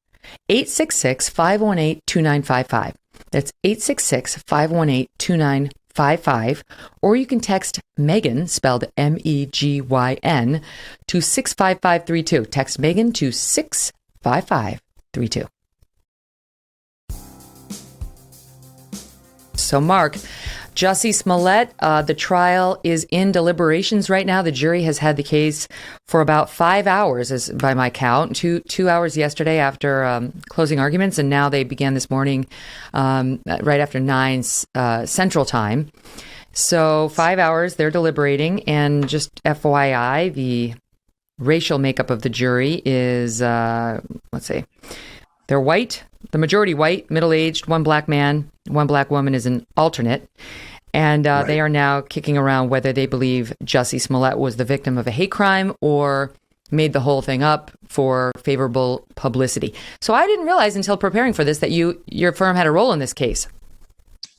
866-518-2955. That's 866-518-2955. Or you can text Megyn, spelled MEGYN, to 65532. Text Megyn to 65532. So, Mark, Jussie Smollett, the trial is in deliberations right now. The jury has had the case for about 5 hours, as by my count, two hours yesterday after closing arguments, and now they began this morning right after 9 Central Time. So 5 hours, they're deliberating, and just FYI, the racial makeup of the jury is, let's see, they're white. The majority white, middle-aged, one black man, one black woman is an alternate. And right. They are now kicking around whether they believe Jussie Smollett was the victim of a hate crime or made the whole thing up for favorable publicity. So I didn't realize until preparing for this that your firm had a role in this case.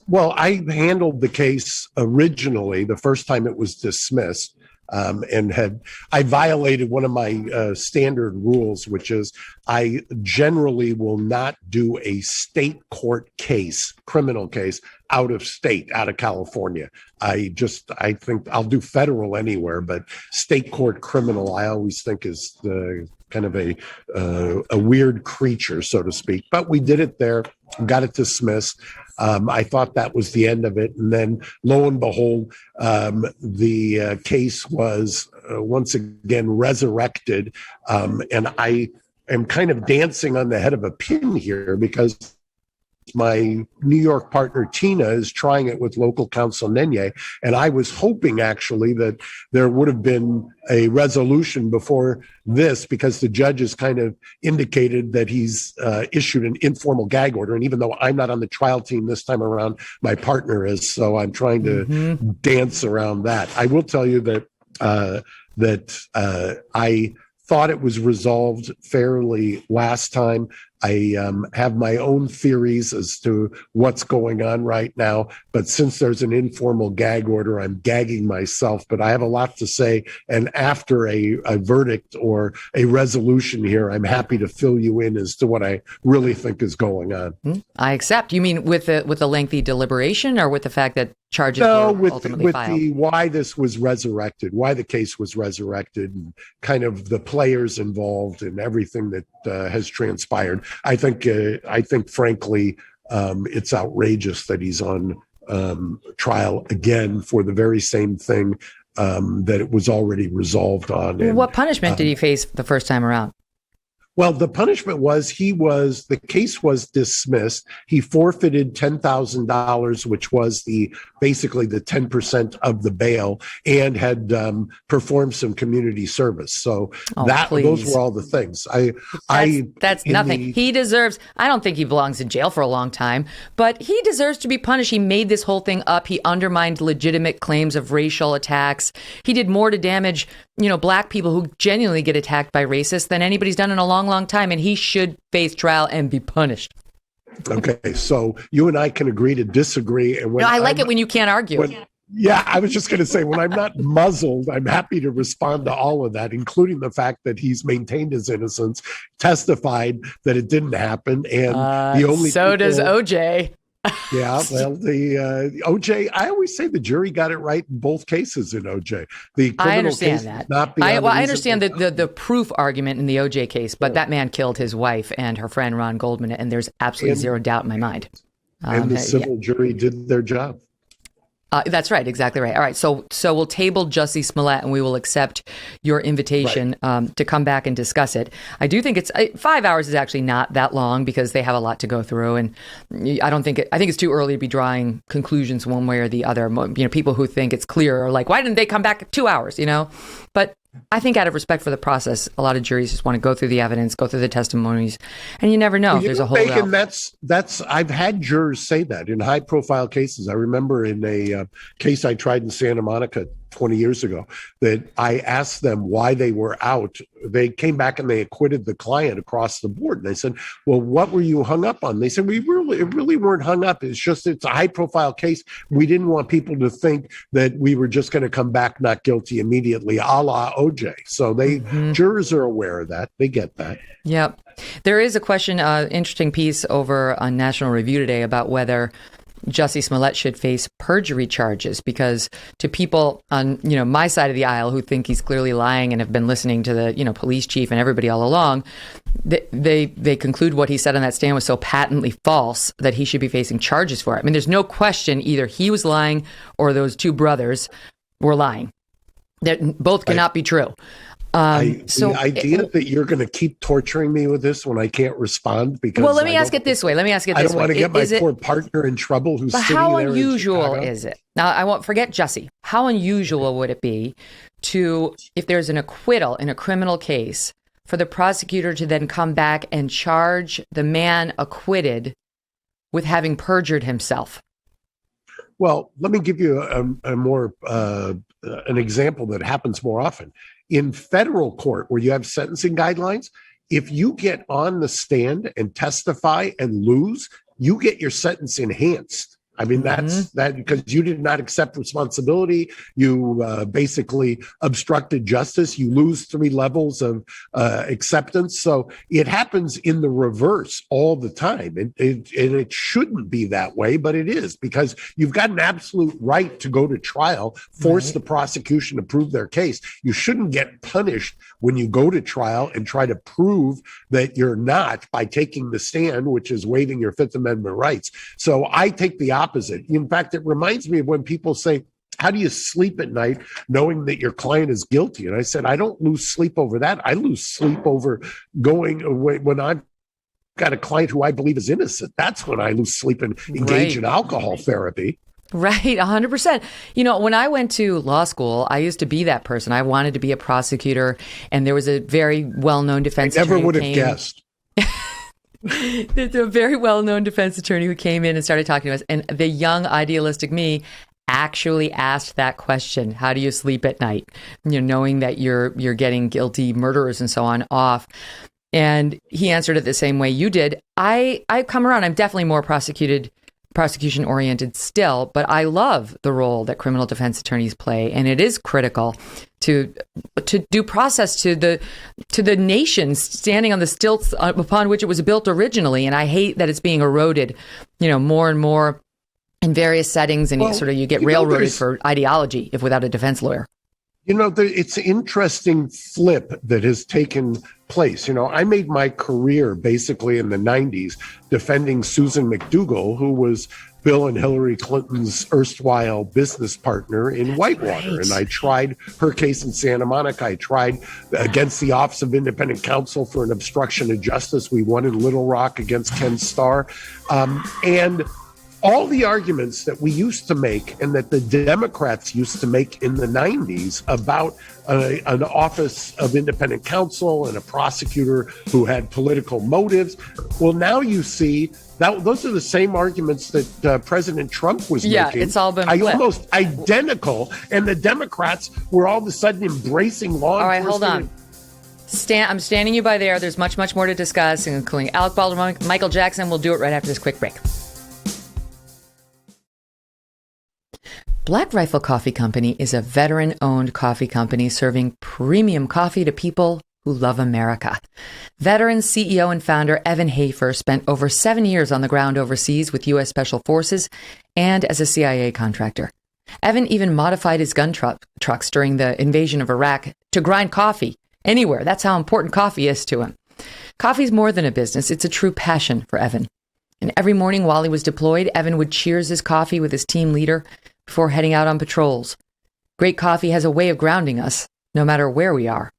Well, I handled the case originally the first time it was dismissed. I violated one of my standard rules, which is I generally will not do a state court case, criminal case, out of state, out of California. I think I'll do federal anywhere, but state court criminal, I always think is the kind of a weird creature, so to speak. But we did it there, got it dismissed. I thought that was the end of it. And then lo and behold, the case was once again resurrected. And I am kind of dancing on the head of a pin here because my New York partner, Tina, is trying it with local counsel Nenye. And I was hoping actually that there would have been a resolution before this because the judge has kind of indicated that he's issued an informal gag order. And even though I'm not on the trial team this time around, my partner is. So I'm trying to dance around that. I will tell you that I thought it was resolved fairly last time. I have my own theories as to what's going on right now, but since there's an informal gag order, I'm gagging myself, but I have a lot to say. And after a verdict or a resolution here, I'm happy to fill you in as to what I really think is going on. I accept. You mean with the lengthy deliberation or with the fact that charges were ultimately filed? No, why this was resurrected, why the case was resurrected, and kind of the players involved and everything that has transpired. I think, frankly, it's outrageous that he's on trial again for the very same thing that it was already resolved on. And, what punishment did he face the first time around? Well, the punishment was the case was dismissed. He forfeited $10,000, which was basically the 10% of the bail, and had performed some community service. So those were all the things. That's nothing. He deserves. I don't think he belongs in jail for a long time, but he deserves to be punished. He made this whole thing up. He undermined legitimate claims of racial attacks. He did more to damage, black people who genuinely get attacked by racists than anybody's done in a long time, and he should face trial and be punished. Okay, so you and I can agree to disagree. And I like it when you can't argue. I was just going to say, when I'm not muzzled, I'm happy to respond to all of that, including the fact that he's maintained his innocence, testified that it didn't happen, and the only does OJ. Yeah, well, the OJ, I always say the jury got it right in both cases in OJ. The criminal I understand case that. Not I understand the proof argument in the OJ case, but that man killed his wife and her friend Ron Goldman, and there's absolutely zero doubt in my mind. And the civil jury did their job. That's right. Exactly right. All right. So we'll table Jussie Smollett, and we will accept your invitation to come back and discuss it. I do think 5 hours is actually not that long because they have a lot to go through, and I think it's too early to be drawing conclusions one way or the other. People who think it's clear are like, why didn't they come back 2 hours? But I think out of respect for the process, a lot of juries just want to go through the evidence, go through the testimonies, and you never know if there's a holdout. That's I've had jurors say that in high profile cases. I remember in a case I tried in Santa Monica 20 years ago that I asked them why they were out. They came back and they acquitted the client across the board. And I said, well, what were you hung up on? They said, we really weren't hung up. It's a high profile case. We didn't want people to think that we were just going to come back not guilty immediately, a la OJ. So jurors are aware of that. They get that. Yep. There is a question, interesting piece over on National Review today about whether Jussie Smollett should face perjury charges, because to people on my side of the aisle who think he's clearly lying and have been listening to the police chief and everybody all along, they conclude what he said on that stand was so patently false that he should be facing charges for it. I mean, there's no question either he was lying or those two brothers were lying. That both cannot be true. The idea that you're going to keep torturing me with this when I can't respond because let me ask it this way. I don't want to get my poor partner in trouble who's sitting there. How unusual is it? Now, I won't forget Jussie. How unusual would it be if there's an acquittal in a criminal case, for the prosecutor to then come back and charge the man acquitted with having perjured himself? Well, let me give you an example that happens more often. In federal court, where you have sentencing guidelines, if you get on the stand and testify and lose, you get your sentence enhanced. I mean, that's that because you did not accept responsibility. You basically obstructed justice. You lose 3 levels of acceptance. So it happens in the reverse all the time. And it shouldn't be that way, but it is, because you've got an absolute right to go to trial, force the prosecution to prove their case. You shouldn't get punished when you go to trial and try to prove that you're not by taking the stand, which is waiving your Fifth Amendment rights. So I take the opposite. In fact, it reminds me of when people say, how do you sleep at night knowing that your client is guilty? And I said, I don't lose sleep over that. I lose sleep over going away when I've got a client who I believe is innocent. That's when I lose sleep and engage in alcohol therapy. Right, 100%. When I went to law school, I used to be that person. I wanted to be a prosecutor, and there was a very well-known defense attorney. Never would have guessed. There's a very well-known defense attorney who came in and started talking to us, and the young idealistic me actually asked that question: how do you sleep at night? Knowing that you're getting guilty murderers and so on off. And he answered it the same way you did. I come around. I'm definitely more prosecution oriented still, but I love the role that criminal defense attorneys play, and it is critical to due process to the nation standing on the stilts upon which it was built originally. And I hate that it's being eroded, more and more in various settings, and you get railroaded for ideology if without a defense lawyer. It's an interesting flip that has taken place. I made my career basically in the 90s defending Susan McDougal, who was Bill and Hillary Clinton's erstwhile business partner in Whitewater. Right. And I tried her case in Santa Monica. I tried against the Office of Independent Counsel for an obstruction of justice. We won in Little Rock against Ken Starr. And all the arguments that we used to make and that the Democrats used to make in the 90s about an Office of Independent Counsel and a prosecutor who had political motives. Well, now you see that those are the same arguments that President Trump was making. Yeah, it's all been flipped. Almost identical. And the Democrats were all of a sudden embracing law enforcement. All right, hold on. I'm standing you by there. There's much, much more to discuss, including Alec Baldwin, Michael Jackson. We'll do it right after this quick break. Black Rifle Coffee Company is a veteran-owned coffee company serving premium coffee to people who love America. Veteran CEO and founder Evan Hafer spent over 7 years on the ground overseas with U.S. Special Forces and as a CIA contractor. Evan even modified his gun trucks during the invasion of Iraq to grind coffee anywhere. That's how important coffee is to him. Coffee's more than a business. It's a true passion for Evan. And every morning while he was deployed, Evan would cheers his coffee with his team leader before heading out on patrols. Great coffee has a way of grounding us, no matter where we are.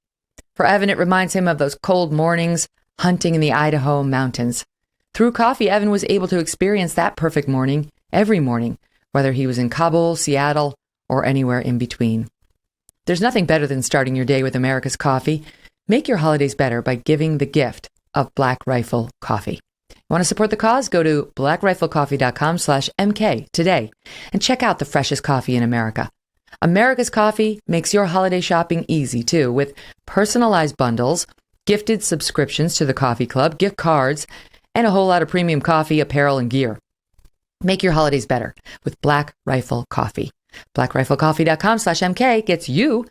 For Evan, it reminds him of those cold mornings hunting in the Idaho mountains. Through coffee, Evan was able to experience that perfect morning every morning, whether he was in Kabul, Seattle, or anywhere in between. There's nothing better than starting your day with America's coffee. Make your holidays better by giving the gift of Black Rifle Coffee. Want to support the cause? Go to blackriflecoffee.com/MK today and check out the freshest coffee in America. America's Coffee makes your holiday shopping easy, too, with personalized bundles, gifted subscriptions to the coffee club, gift cards, and a whole lot of premium coffee, apparel, and gear. Make your holidays better with Black Rifle Coffee. blackriflecoffee.com/MK gets you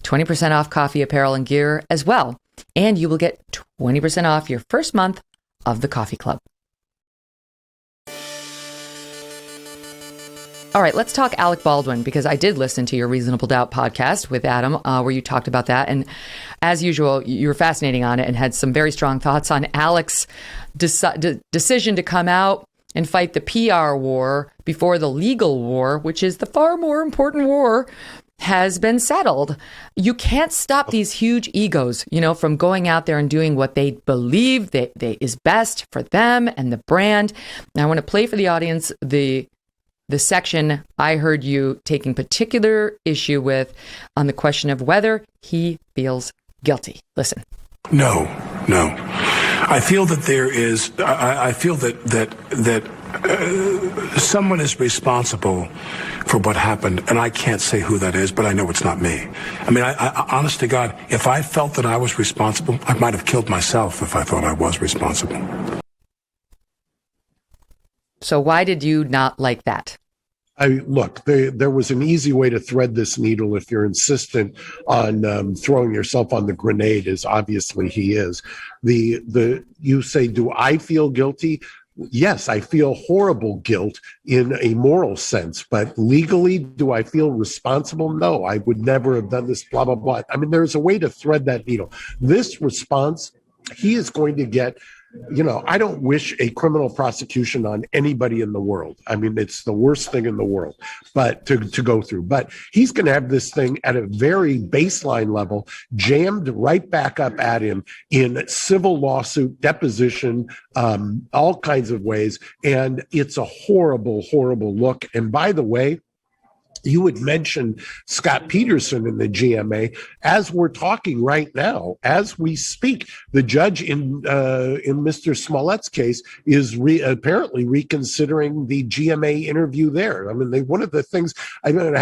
20% off coffee, apparel, and gear as well. And you will get 20% off your first month of the coffee club. All right, let's talk Alec Baldwin, because I did listen to your Reasonable Doubt podcast with Adam, where you talked about that. And as usual, you were fascinating on it and had some very strong thoughts on Alec's decision to come out and fight the PR war before the legal war, which is the far more important war, has been settled. You can't stop these huge egos, from going out there and doing what they believe that is best for them and the brand. Now, I want to play for the audience the section I heard you taking particular issue with on the question of whether he feels guilty. Listen. No. I feel that there is. I feel that someone is responsible for what happened, and I can't say who that is, but I know it's not me. I mean, I honest to God, if I felt that I was responsible, I might have killed myself if I thought I was responsible. So why did you not like that? Look, there was an easy way to thread this needle if you're insistent on throwing yourself on the grenade, as obviously he is. You say, do I feel guilty? Yes, I feel horrible guilt in a moral sense, but legally, do I feel responsible? No, I would never have done this, blah, blah, blah. I mean, there's a way to thread that needle. This response, he is going to get, I don't wish a criminal prosecution on anybody in the world. I mean, it's the worst thing in the world, but to go through. But he's going to have this thing at a very baseline level, jammed right back up at him in civil lawsuit, deposition, all kinds of ways. And it's a horrible, horrible look. And by the way, you would mention Scott Peterson in the GMA. As we're talking right now, as we speak, the judge in Mr. Smollett's case is apparently reconsidering the GMA interview there. I mean, one of the things and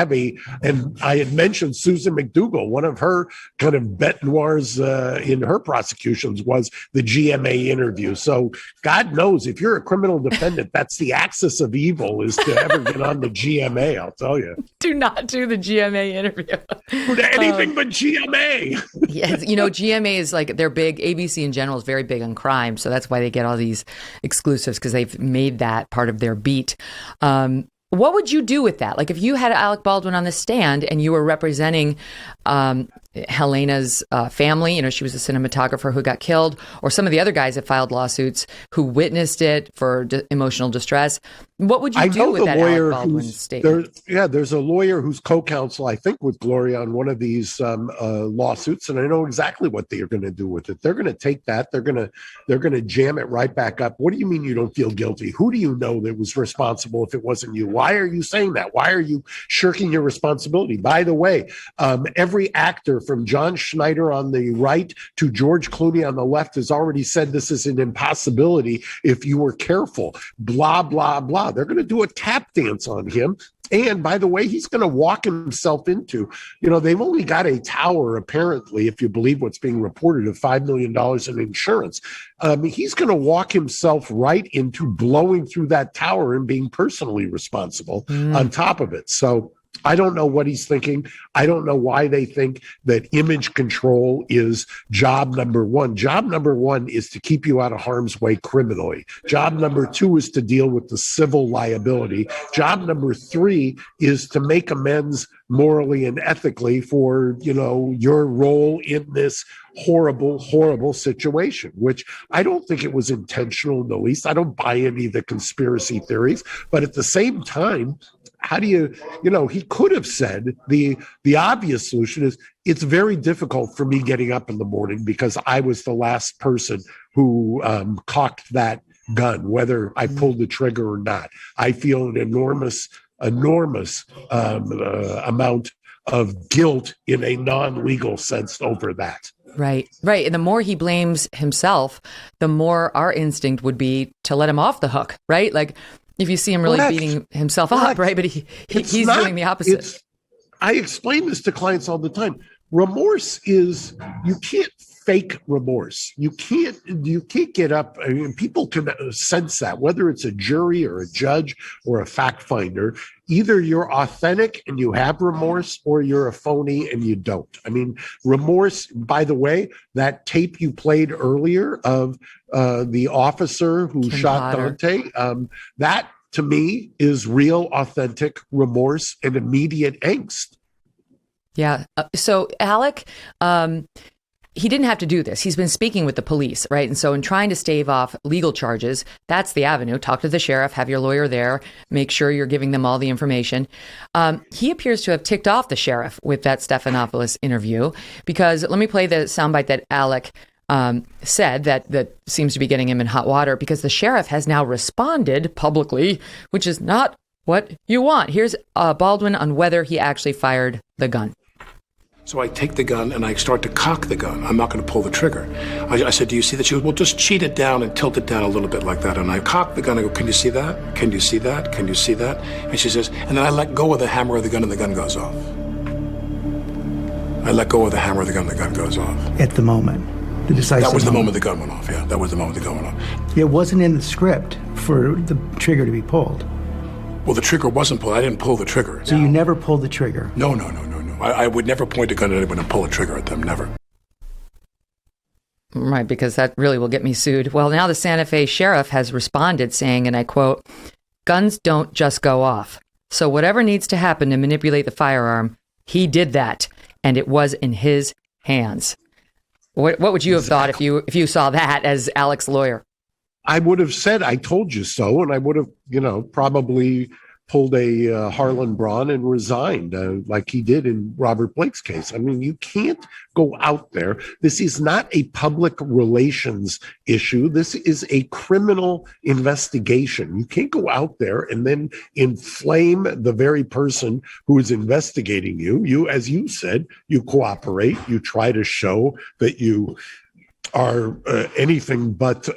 I had mentioned Susan McDougal. One of her kind of bête noirs in her prosecutions was the GMA interview. So God knows if you're a criminal defendant, that's the axis of evil is to ever get on the GMA. I'll tell you. Do not do the GMA interview. Anything but GMA. Yes, GMA is like, they're big. ABC in general is very big on crime. So that's why they get all these exclusives, because they've made that part of their beat. What would you do with that? Like if you had Alec Baldwin on the stand and you were representing Helena's family, she was a cinematographer who got killed, or some of the other guys that filed lawsuits who witnessed it for emotional distress. What would you do with that Alec Baldwin statement? There's a lawyer who's co-counsel, I think, with Gloria on one of these lawsuits, and I know exactly what they're going to do with it. They're going to take that, they're going to jam it right back up. What do you mean you don't feel guilty? Who do you know that was responsible if it wasn't you? Why are you saying that? Why are you shirking your responsibility? By the way, every actor from John Schneider on the right to George Clooney on the left has already said this is an impossibility if you were careful. Blah, blah, blah. They're going to do a tap dance on him. And by the way, he's going to walk himself into, they've only got a tower, apparently, if you believe what's being reported, of $5 million in insurance. He's going to walk himself right into blowing through that tower and being personally responsible on top of it. So I don't know what he's thinking. I don't know why they think that image control is job number one. Job number one is to keep you out of harm's way criminally. Job number two is to deal with the civil liability. Job number three is to make amends morally and ethically for, your role in this horrible, horrible situation, which I don't think it was intentional in the least. I don't buy any of the conspiracy theories, but at the same time, how do you, he could have said the obvious solution is it's very difficult for me getting up in the morning because I was the last person who cocked that gun, whether I pulled the trigger or not. I feel an enormous amount of guilt in a non-legal sense over that. Right. And the more he blames himself, the more our instinct would be to let him off the hook, right? Like, if you see him really beating himself up, right? But he's doing the opposite. I explain this to clients all the time. Remorse is, you can't fake remorse. You can't get up. I mean, people can sense that, whether it's a jury or a judge or a fact finder. Either you're authentic and you have remorse, or you're a phony and you don't. I mean, remorse, by the way, that tape you played earlier of the officer who Kim shot Potter. Daunte, that to me is real, authentic remorse and immediate angst. Yeah. So Alec, he didn't have to do this. He's been speaking with the police, right? And so in trying to stave off legal charges, that's the avenue. Talk to the sheriff, have your lawyer there, make sure you're giving them all the information. He appears to have ticked off the sheriff with that Stephanopoulos interview, because let me play the soundbite that Alec said that seems to be getting him in hot water, because the sheriff has now responded publicly, which is not what you want. Here's Baldwin on whether he actually fired the gun. So I take the gun and I start to cock the gun. I'm not going to pull the trigger. I said, do you see that? She goes, well, just cheat it down and tilt it down a little bit like that. And I cock the gun. I go, can you see that? Can you see that? Can you see that? And she says, and then I let go of the hammer of the gun and the gun goes off. I let go of the hammer of the gun and the gun goes off. At the moment. The decisive That was the moment the gun went off, yeah. That was the moment the gun went off. It wasn't in the script for the trigger to be pulled. Well, the trigger wasn't pulled. I didn't pull the trigger. So you never pulled the trigger? No. I would never point a gun at anyone and pull a trigger at them, never. Right, because that really will get me sued. Well, now the Santa Fe sheriff has responded saying, and I quote, "Guns don't just go off. So whatever needs to happen to manipulate the firearm, he did that, and it was in his hands." What would you have thought if you saw that as Alec's lawyer? I would have said, I told you so. And I would have, probably pulled a Harlan Braun and resigned like he did in Robert Blake's case. I mean, you can't go out there. This is not a public relations issue. This is a criminal investigation. You can't go out there and then inflame the very person who is investigating you. You, as you said, you cooperate. You try to show that you are anything but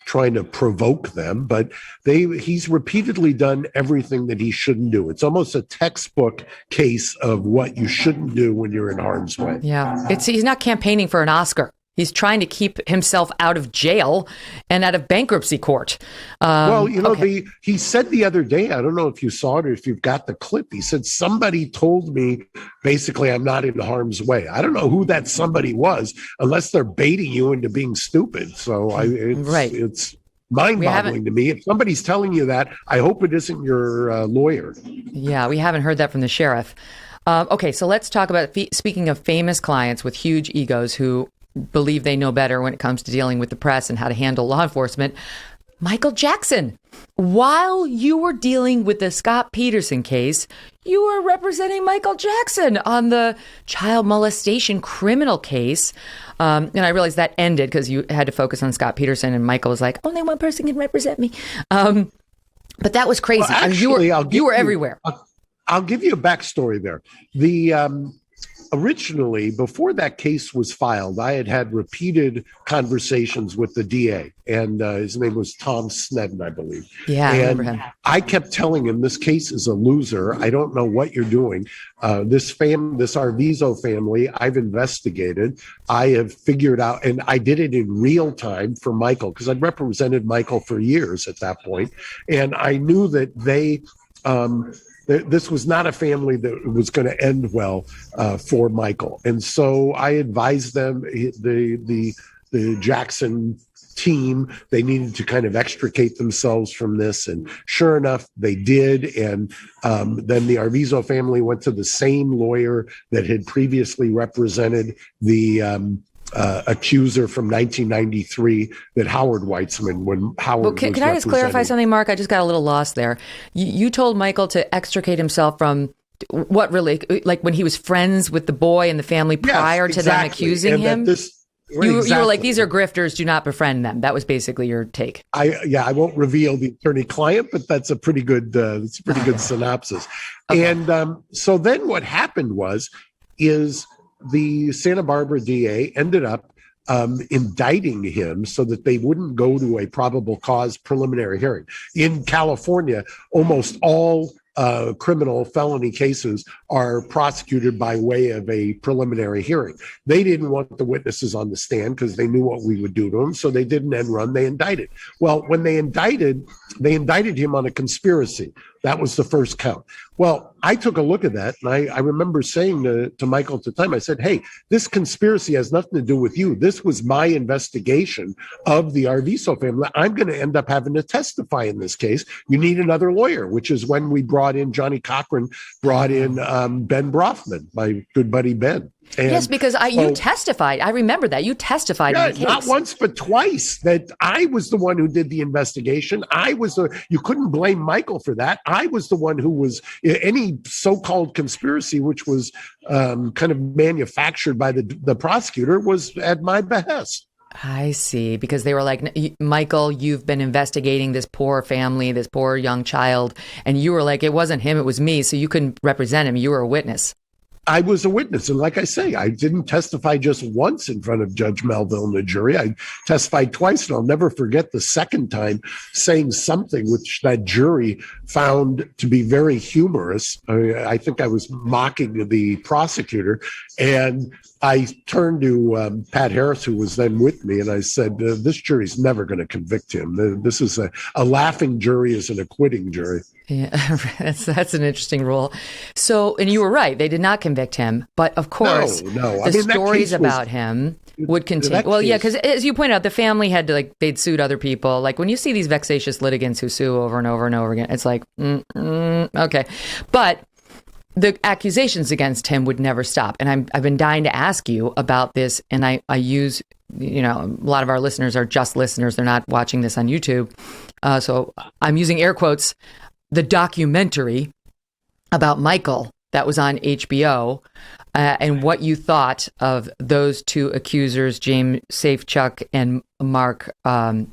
trying to provoke them, but he's repeatedly done everything that he shouldn't do. It's almost a textbook case of what you shouldn't do when you're in harm's way. Yeah, he's not campaigning for an Oscar. He's trying to keep himself out of jail and out of bankruptcy court. He said the other day, I don't know if you saw it or if you've got the clip, he said, somebody told me basically I'm not in harm's way. I don't know who that somebody was, unless they're baiting you into being stupid. So it's mind-boggling to me. If somebody's telling you that, I hope it isn't your lawyer. Yeah, we haven't heard that from the sheriff. Okay, so let's talk about, speaking of famous clients with huge egos who believe they know better when it comes to dealing with the press and how to handle law enforcement, Michael Jackson. while you were dealing with the Scott Peterson case, you were representing Michael Jackson on the child molestation criminal case. And I realized that ended because you had to focus on Scott Peterson, and Michael was like, only one person can represent me. But that was crazy. Well, actually, you were everywhere. I'll give you a backstory there. Originally, before that case was filed, I had repeated conversations with the DA, and his name was Tom Snedden, I believe. Yeah, and I remember him. I kept telling him, this case is a loser. I don't know what you're doing. This Arvizo family, I've investigated. I have figured out, and I did it in real time for Michael, because I'd represented Michael for years at that point, and I knew that this was not a family that was going to end well for Michael. And so I advised them, the Jackson team, they needed to kind of extricate themselves from this. And sure enough, they did. And then the Arvizo family went to the same lawyer that had previously represented the accuser from 1993, that Howard Weitzman, when Howard was can I just clarify something, Mark? I just got a little lost there. You told Michael to extricate himself from what, really? Like when he was friends with the boy and the family prior to them accusing him? You were like, these are grifters, do not befriend them. That was basically your take. I won't reveal the attorney-client, but that's a pretty good synopsis. Okay. And so then what happened is the Santa Barbara DA ended up indicting him so that they wouldn't go to a probable cause preliminary hearing. In California, almost all criminal felony cases are prosecuted by way of a preliminary hearing. They didn't want the witnesses on the stand because they knew what we would do to them, so they did an end run. They indicted. Well, when they indicted him on a conspiracy. That was the first count. Well, I took a look at that, and I remember saying to Michael at the time, I said, hey, this conspiracy has nothing to do with you. This was my investigation of the Arvizo family. I'm going to end up having to testify in this case. You need another lawyer, which is when we brought in Johnny Cochran, brought in Ben Brofman, my good buddy Ben. And yes, because you testified. I remember that. You testified in the case. Not once, but twice, that I was the one who did the investigation. You couldn't blame Michael for that. I was the one who was any so-called conspiracy, which was kind of manufactured by the prosecutor, was at my behest. I see, because they were like, Michael, you've been investigating this poor family, this poor young child. And you were like, it wasn't him, it was me. So you couldn't represent him. You were a witness. I was a witness. And like I say, I didn't testify just once in front of Judge Melville and the jury. I testified twice, and I'll never forget the second time saying something which that jury found to be very humorous. I think I was mocking the prosecutor, and I turned to Pat Harris, who was then with me, and I said, this jury's never going to convict him. This is a laughing jury is an acquitting jury. Yeah, that's an interesting rule. So, and you were right, they did not convict him, but of course, the stories about him would continue. Well, yeah, because as you pointed out, the family had to, they'd sued other people. Like when you see these vexatious litigants who sue over and over and over again, it's like, okay. But the accusations against him would never stop. And I've been dying to ask you about this, and I use, a lot of our listeners are just listeners. They're not watching this on YouTube. So I'm using air quotes, the documentary about Michael that was on HBO, and what you thought of those two accusers, James Safechuck and Mark Robson.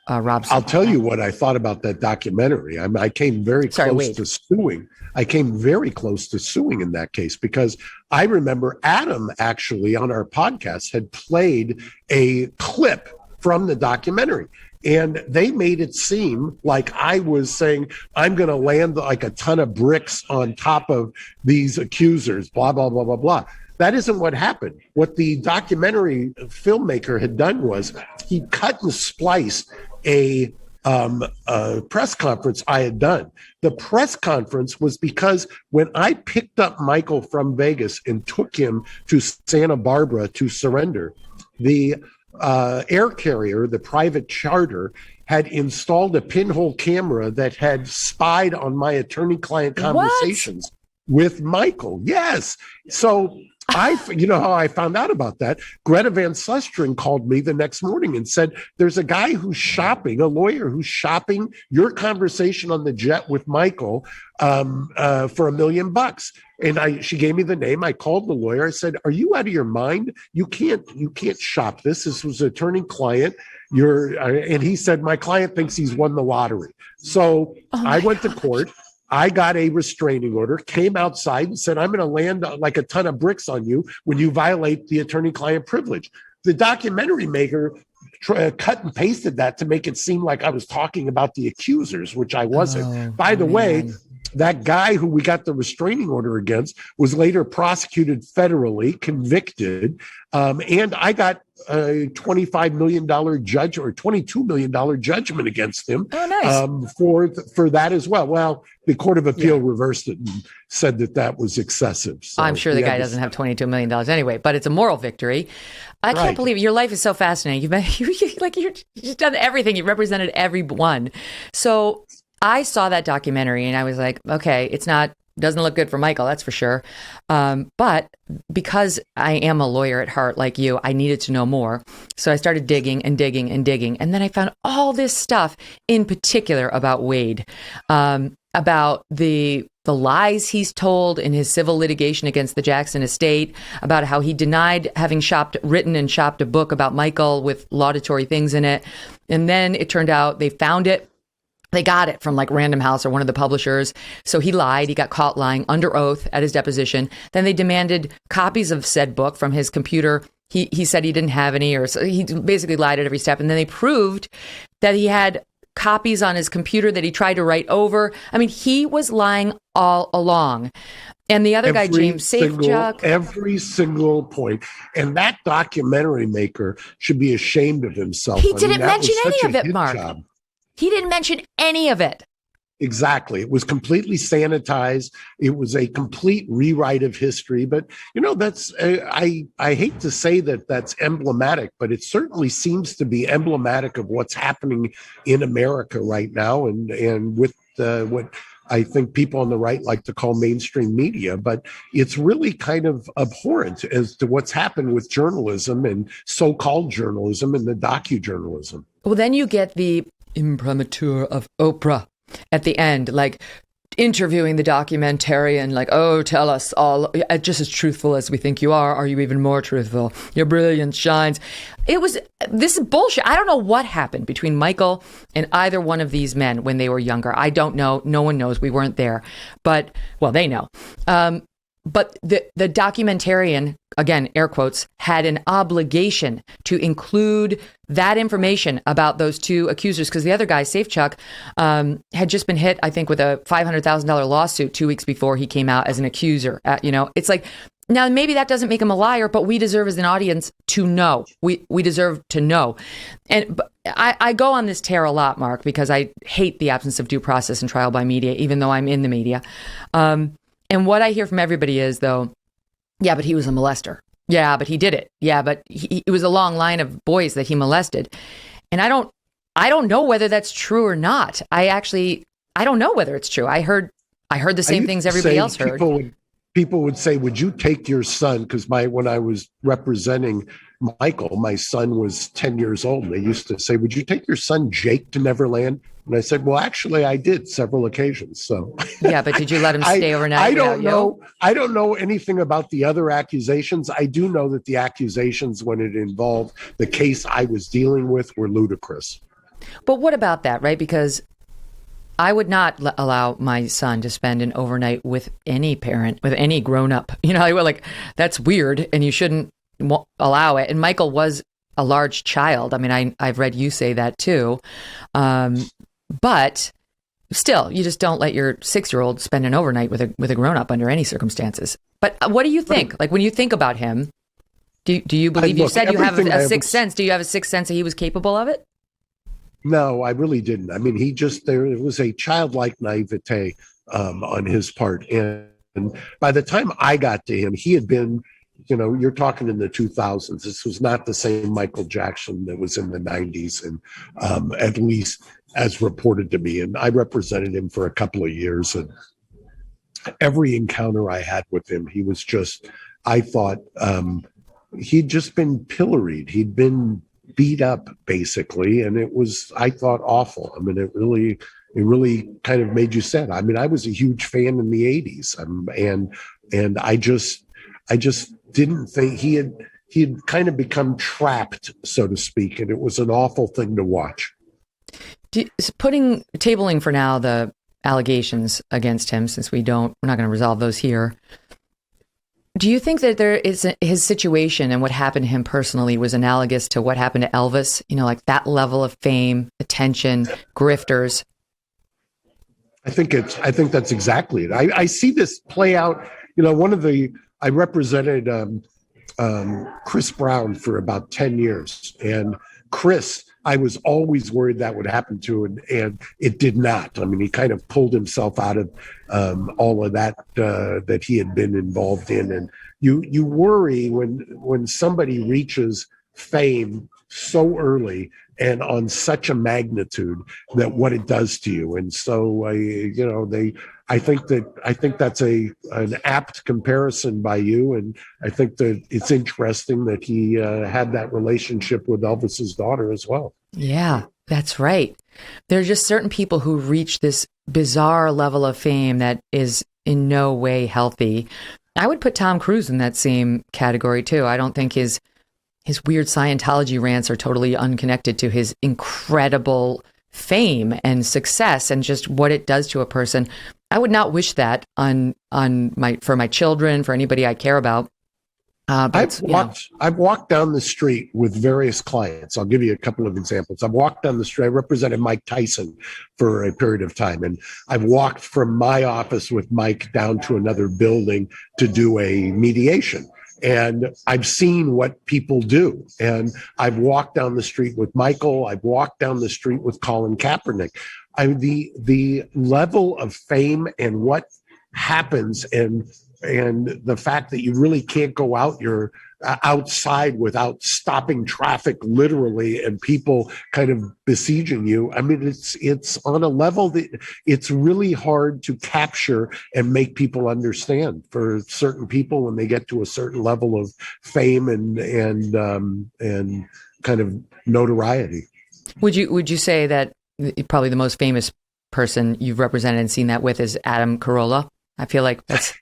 I'll tell you what I thought about that documentary. I came very close to suing. I came very close to suing in that case, because I remember Adam actually on our podcast had played a clip from the documentary. And they made it seem like I was saying, I'm going to land like a ton of bricks on top of these accusers, blah, blah, blah, blah, blah. That isn't what happened. What the documentary filmmaker had done was he cut and spliced a press conference I had done. The press conference was because when I picked up Michael from Vegas and took him to Santa Barbara to surrender, the air carrier, the private charter, had installed a pinhole camera that had spied on my attorney-client conversations with Michael. Yes. So You know how I found out about that? Greta Van Susteren called me the next morning and said, there's a guy who's shopping, a lawyer who's shopping your conversation on the jet with Michael for $1 million. And she gave me the name. I called the lawyer. I said, are you out of your mind? You can't shop this. This was attorney-client. And he said, my client thinks he's won the lottery. So I went to court. I got a restraining order, came outside and said, I'm going to land like a ton of bricks on you when you violate the attorney-client privilege. The documentary maker cut and pasted that to make it seem like I was talking about the accusers, which I wasn't. By the way, that guy who we got the restraining order against was later prosecuted federally, convicted, and I got a $25 million judge or $22 million judgment against him for that as well. Well, the Court of Appeal reversed it and said that was excessive. So I'm sure the guy doesn't have $22 million anyway, but it's a moral victory. I can't believe it. Your life is so fascinating. You've done everything. You've represented everyone. So I saw that documentary and I was like, okay, doesn't look good for Michael, that's for sure. But because I am a lawyer at heart like you, I needed to know more. So I started digging and digging and digging. And then I found all this stuff in particular about Wade, about the lies he's told in his civil litigation against the Jackson estate, about how he denied having written and shopped a book about Michael with laudatory things in it. And then it turned out they found it. They got it from like Random House or one of the publishers. So he lied. He got caught lying under oath at his deposition. Then they demanded copies of said book from his computer. He said he didn't have any, or so he basically lied at every step. And then they proved that he had copies on his computer that he tried to write over. I mean, he was lying all along. And the other guy, James Safechuck. Every single point. And that documentary maker should be ashamed of himself. He didn't mention any of it, Mark. He didn't mention any of it. Exactly. It was completely sanitized. It was a complete rewrite of history. But, that's, I hate to say that that's emblematic, but it certainly seems to be emblematic of what's happening in America right now and with what I think people on the right like to call mainstream media. But it's really kind of abhorrent as to what's happened with journalism and so-called journalism and the docujournalism. Well, then you get the imprimatur of Oprah at the end, like interviewing the documentarian, like, oh, tell us all, just as truthful as we think you are you even more truthful? Your brilliance shines. This is bullshit. I don't know what happened between Michael and either one of these men when they were younger. I don't know. No one knows. We weren't there. But, well, they know. But the documentarian, again, air quotes, had an obligation to include that information about those two accusers, because the other guy, Safechuck, had just been hit, I think, with a $500,000 lawsuit 2 weeks before he came out as an accuser. It's like, now maybe that doesn't make him a liar, but we deserve as an audience to know. We deserve to know. And I go on this tear a lot, Mark, because I hate the absence of due process and trial by media, even though I'm in the media. And what I hear from everybody is, though, yeah, but he was a molester. Yeah, but he did it. Yeah, but it was a long line of boys that he molested. And I don't know whether that's true or not. I don't know whether it's true. I heard the same things everybody else heard. People would say, would you take your son? Because when I was representing Michael, my son was 10 years old. And they used to say, would you take your son Jake to Neverland? And I said, well, actually, I did several occasions. So yeah, but did you let him stay overnight? I don't know. I don't know anything about the other accusations. I do know that the accusations, when it involved the case I was dealing with, were ludicrous. But what about that, right? Because I would not allow my son to spend an overnight with any parent, with any grown up. I would that's weird, and you shouldn't allow it. And Michael was a large child. I mean, I've read you say that too. But still, you just don't let your 6-year-old spend an overnight with a grown-up under any circumstances. But what do you think? Like, when you think about him, do you believe, you said you have a sixth sense. Do you have a sixth sense that he was capable of it? No, I really didn't. I mean, there was a childlike naivete on his part. And by the time I got to him, he had been, you're talking in the 2000s. This was not the same Michael Jackson that was in the 90s, and at least as reported to me. And I represented him for a couple of years. And every encounter I had with him, he was just I thought he'd just been pilloried. He'd been beat up basically, and it was, I thought, awful. I mean, it really kind of made you sad. I mean, I was a huge fan in the 80s, and I just didn't think he had kind of become trapped, so to speak, and it was an awful thing to watch. Tabling for now the allegations against him, since we're not going to resolve those here. Do you think that his situation and what happened to him personally was analogous to what happened to Elvis? You know, like that level of fame, attention, grifters. I think that's exactly it. I see this play out. You know, I represented Chris Brown for about 10 years, and Chris, I was always worried that would happen to, and it did not. I mean, he kind of pulled himself out of all of that that he had been involved in, and you worry when somebody reaches fame so early and on such a magnitude that what it does to you. And so I think that's an apt comparison by you, and I think that it's interesting that he had that relationship with Elvis's daughter as well. Yeah, that's right. There are just certain people who reach this bizarre level of fame that is in no way healthy. I would put Tom Cruise in that same category too. I don't think his weird Scientology rants are totally unconnected to his incredible fame and success and just what it does to a person. I would not wish that for my children, for anybody I care about. I've walked down the street with various clients. I'll give you a couple of examples. I've walked down the street. I represented Mike Tyson for a period of time, and I've walked from my office with Mike down to another building to do a mediation. And I've seen what people do. And I've walked down the street with Michael. I've walked down the street with Colin Kaepernick. The level of fame and what happens, and the fact that you really can't go out outside without stopping traffic literally, and people kind of besieging you. I mean, it's on a level that it's really hard to capture and make people understand for certain people when they get to a certain level of fame and kind of notoriety. Would you say that probably the most famous person you've represented and seen that with is Adam Carolla? I feel like that's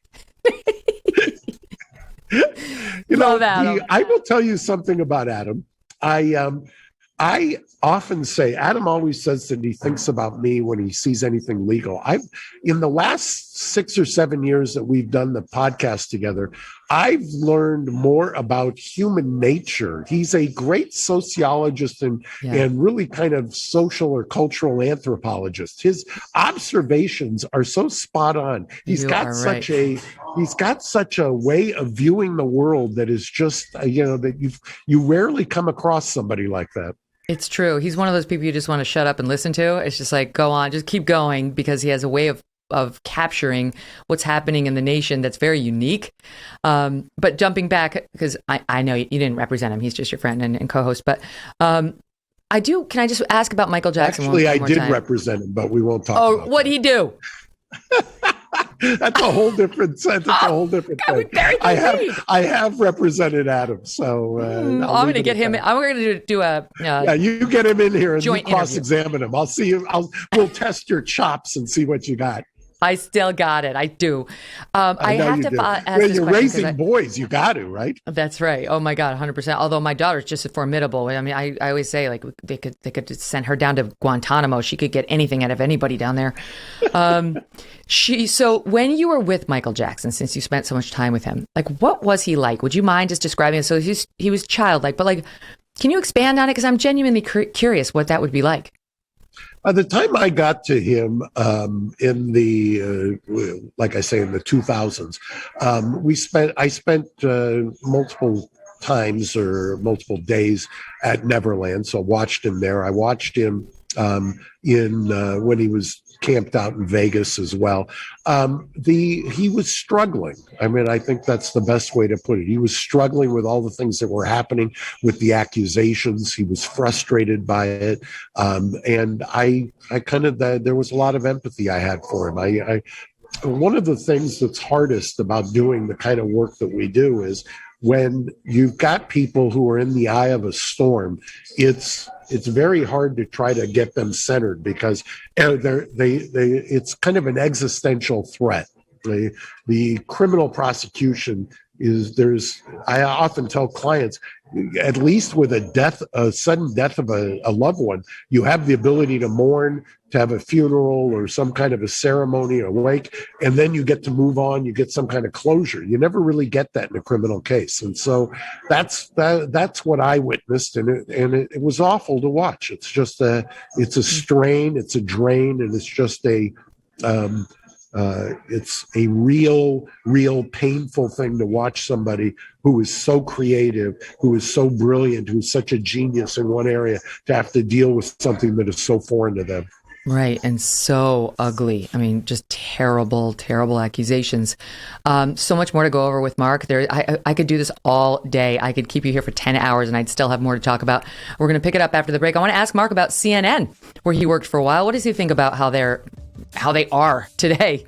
I will tell you something about Adam. I often say, Adam always says that he thinks about me when he sees anything legal. In the last 6 or 7 years that we've done the podcast together, I've learned more about human nature. He's a great sociologist and really kind of social or cultural anthropologist. His observations are so spot on. He's got such a way of viewing the world that is just, that you rarely come across somebody like that. It's true. He's one of those people you just want to shut up and listen to. It's just like, go on, just keep going, because he has a way of capturing what's happening in the nation that's very unique. But jumping back, because I know you didn't represent him. He's just your friend and co-host. But can I just ask about Michael Jackson? Actually, I did represent him, but we won't talk about what'd he do? That's a whole different thing. I have represented Adam, so I'm going to get him. I'm going to do a you get him in here and you cross-examine him. I'll see you. We'll test your chops and see what you got. I still got it. I do. I have to ask this question. You're raising boys. You got to, right? That's right. Oh my God, 100%. Although my daughter's just as formidable. I mean, I always say, like, they could send her down to Guantanamo. She could get anything out of anybody down there. So when you were with Michael Jackson, since you spent so much time with him, like, what was he like? Would you mind just describing it? So he was childlike, but like, can you expand on it? Because I'm genuinely curious what that would be like. By the time I got to him in the, like I say, in the 2000s, I spent multiple times or multiple days at Neverland. So watched him there. I watched him when he was camped out in Vegas as well. He was struggling. I mean, I think that's the best way to put it. He was struggling with all the things that were happening with the accusations. He was frustrated by it. And I kind of, there was a lot of empathy I had for him. one of the things that's hardest about doing the kind of work that we do is when you've got people who are in the eye of a storm, it's very hard to try to get them centered because it's kind of an existential threat. The criminal prosecution I often tell clients, at least with a sudden death of a loved one, you have the ability to mourn, to have a funeral or some kind of a ceremony or wake, and then you get to move on. You get some kind of closure. You never really get that in a criminal case, and so that's what I witnessed, and it was awful to watch. It's just it's a strain, it's a drain, and it's just it's a real painful thing to watch somebody who is so creative, who is so brilliant, who's such a genius in one area to have to deal with something that is so foreign to them. Right. And so ugly. I mean, just terrible, terrible accusations. So much more to go over with Mark. I could do this all day. I could keep you here for 10 hours and I'd still have more to talk about. We're going to pick it up after the break. I want to ask Mark about CNN, where he worked for a while. What does he think about how they are today?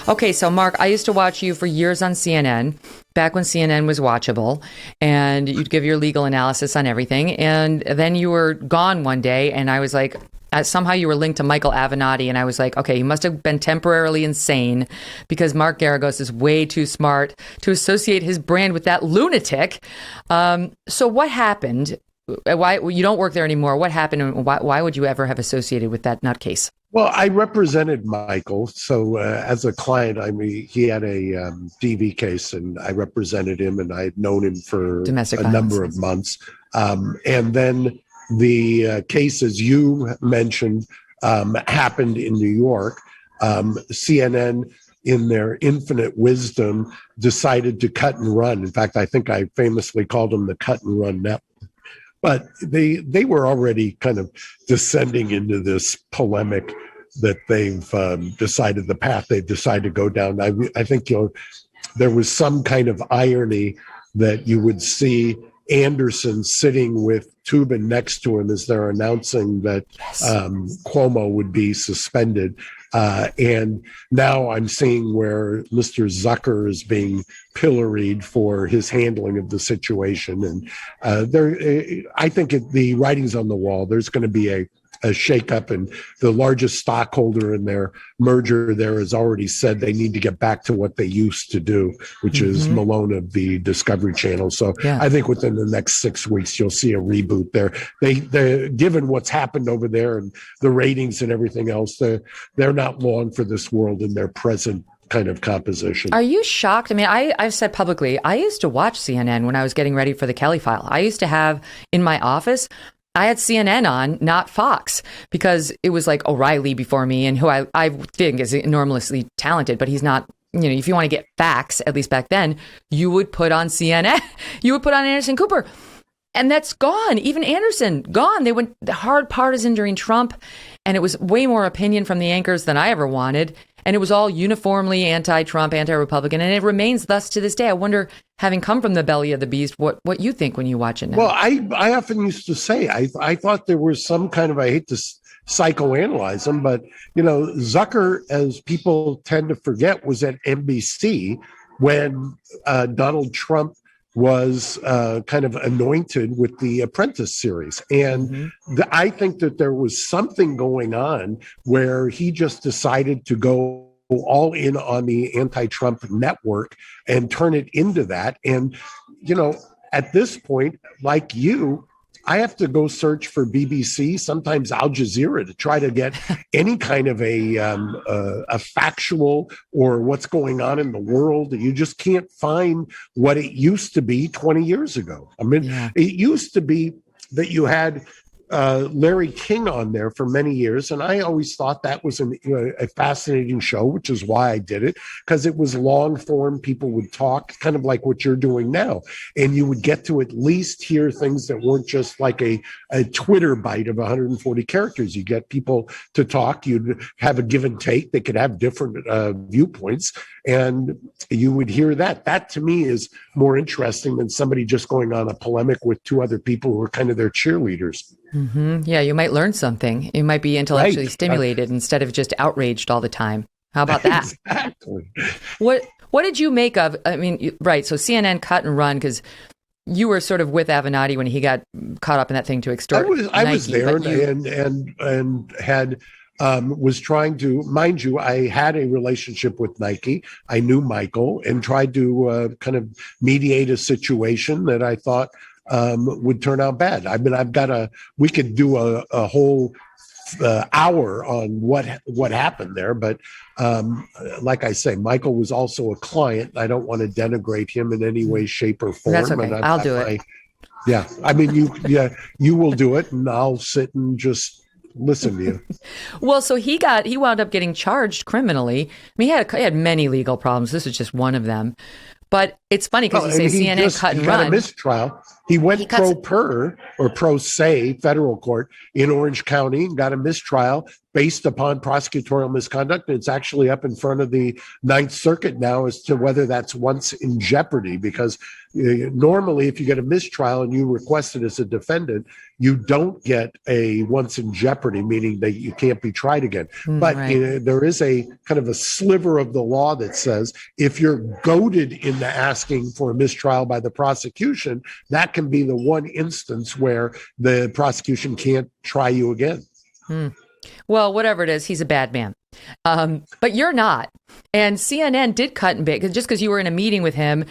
Okay, so Mark, I used to watch you for years on CNN, back when CNN was watchable, and you'd give your legal analysis on everything, and then you were gone one day, and I was like, somehow you were linked to Michael Avenatti, and I was like, okay, he must have been temporarily insane because Mark Geragos is way too smart to associate his brand with that lunatic. So what happened? Why you don't work there anymore? What happened, and why would you ever have associated with that nutcase? Well, I represented Michael. So as a client, he had a DV case and I represented him and I had known him for domestic a number of months. And then the case, as you mentioned, happened in New York. CNN, in their infinite wisdom, decided to cut and run. In fact, I think I famously called them the cut and run network. But they were already kind of descending into this polemic that they've decided the path they've decided to go down. I think there was some kind of irony that you would see Anderson sitting with Tubin next to him as they're announcing that Cuomo would be suspended. And now I'm seeing where Mr. Zucker is being pilloried for his handling of the situation. And I think the writing's on the wall. There's going to be a shakeup, and the largest stockholder in their merger there has already said they need to get back to what they used to do, which is Malone of the Discovery Channel. So I think within the next 6 weeks, you'll see a reboot there. They given what's happened over there and the ratings and everything else, they're not long for this world in their present kind of composition. Are you shocked? I mean, I've said publicly, I used to watch CNN when I was getting ready for the Kelly File. I used to have in my office, I had CNN on, not Fox, because it was like O'Reilly before me, and who I think is enormously talented, but he's not, if you want to get facts, at least back then, you would put on CNN. You would put on Anderson Cooper. And that's gone. Even Anderson, gone. They went hard partisan during Trump, and it was way more opinion from the anchors than I ever wanted. And it was all uniformly anti-Trump, anti-Republican, and it remains thus to this day. I wonder, having come from the belly of the beast, what you think when you watch it now. Well, I often used to say, I thought there was some kind of, I hate to psychoanalyze him, but, Zucker, as people tend to forget, was at NBC when Donald Trump was kind of anointed with the Apprentice series. And I think that there was something going on where he just decided to go all in on the anti-Trump network and turn it into that. And, at this point, like you, I have to go search for BBC, sometimes Al Jazeera, to try to get any kind of a factual or what's going on in the world. You just can't find what it used to be 20 years ago. I mean, It used to be that you had Larry King on there for many years, and I always thought that was a fascinating show, which is why I did it, because it was long form. People would talk, kind of like what you're doing now, and you would get to at least hear things that weren't just like a Twitter bite of 140 characters. You get people to talk. You'd have a give and take. They could have different viewpoints, and you would hear that. That to me is more interesting than somebody just going on a polemic with two other people who are kind of their cheerleaders. Yeah, you might learn something. You might be intellectually Right. stimulated instead of just outraged all the time. How about that? Exactly. What did you make of? I mean, right? So CNN cut and run because you were sort of with Avenatti when he got caught up in that thing to extort. I was Nike, there but you- and had was trying to, mind you, I had a relationship with Nike. I knew Michael and tried to kind of mediate a situation that I thought would turn out bad. I mean, we could do a whole hour on what happened there, but like I say, Michael was also a client. I don't want to denigrate him in any way, shape, or form. That's okay. And I'll do it. Yeah, I mean, you will do it, and I'll sit and just listen to you. Well, so he wound up getting charged criminally. I mean, he had many legal problems. This is just one of them. But it's funny because you say CNN cut and he got run. a mistrial. He went pro se federal court in Orange County and got a mistrial based upon prosecutorial misconduct. It's actually up in front of the Ninth Circuit now as to whether that's once in jeopardy, because normally if you get a mistrial and you request it as a defendant, you don't get a once in jeopardy, meaning that you can't be tried again. But there is a kind of a sliver of the law that says if you're goaded into asking for a mistrial by the prosecution, that can be the one instance where the prosecution can't try you again. Well, whatever it is, he's a bad man. But you're not. And CNN did cut and bait just because you were in a meeting with him.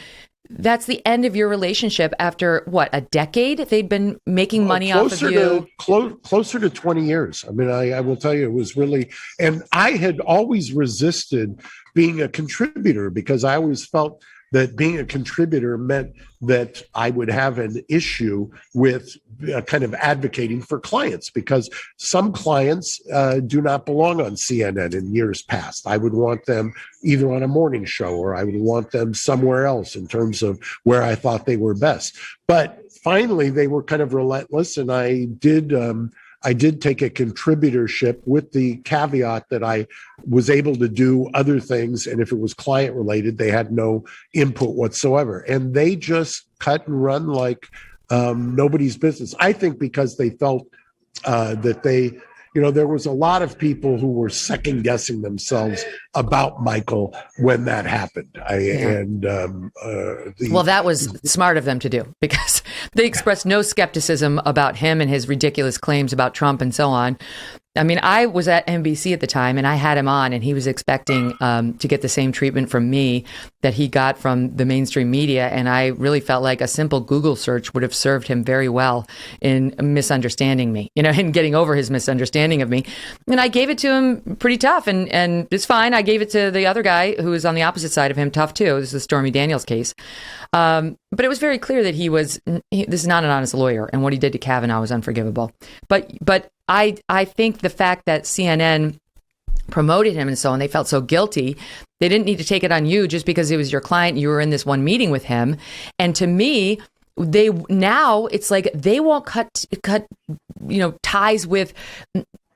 That's the end of your relationship after, what, a decade? They'd been making money off of you? Closer to 20 years. I mean, I will tell you, it was really, and I had always resisted being a contributor because I always felt that being a contributor meant that I would have an issue with kind of advocating for clients, because some clients do not belong on CNN in years past. I would want them either on a morning show or I would want them somewhere else in terms of where I thought they were best. But finally, they were kind of relentless, and I did take a contributorship with the caveat that I was able to do other things. And if it was client related, they had no input whatsoever. And they just cut and run like nobody's business. I think because they felt that there was a lot of people who were second guessing themselves about Michael when that happened. Well, that was smart of them to do, because they expressed no skepticism about him and his ridiculous claims about Trump and so on. I mean, I was at NBC at the time and I had him on, and he was expecting to get the same treatment from me that he got from the mainstream media. And I really felt like a simple Google search would have served him very well in misunderstanding me, and getting over his misunderstanding of me. And I gave it to him pretty tough, and it's fine. I gave it to the other guy who was on the opposite side of him tough too. This is the Stormy Daniels case. But it was very clear that this is not an honest lawyer, and what he did to Kavanaugh was unforgivable. But I think the fact that CNN promoted him and so on, they felt so guilty. They didn't need to take it on you just because it was your client. You were in this one meeting with him. And to me, it's like they won't cut ties with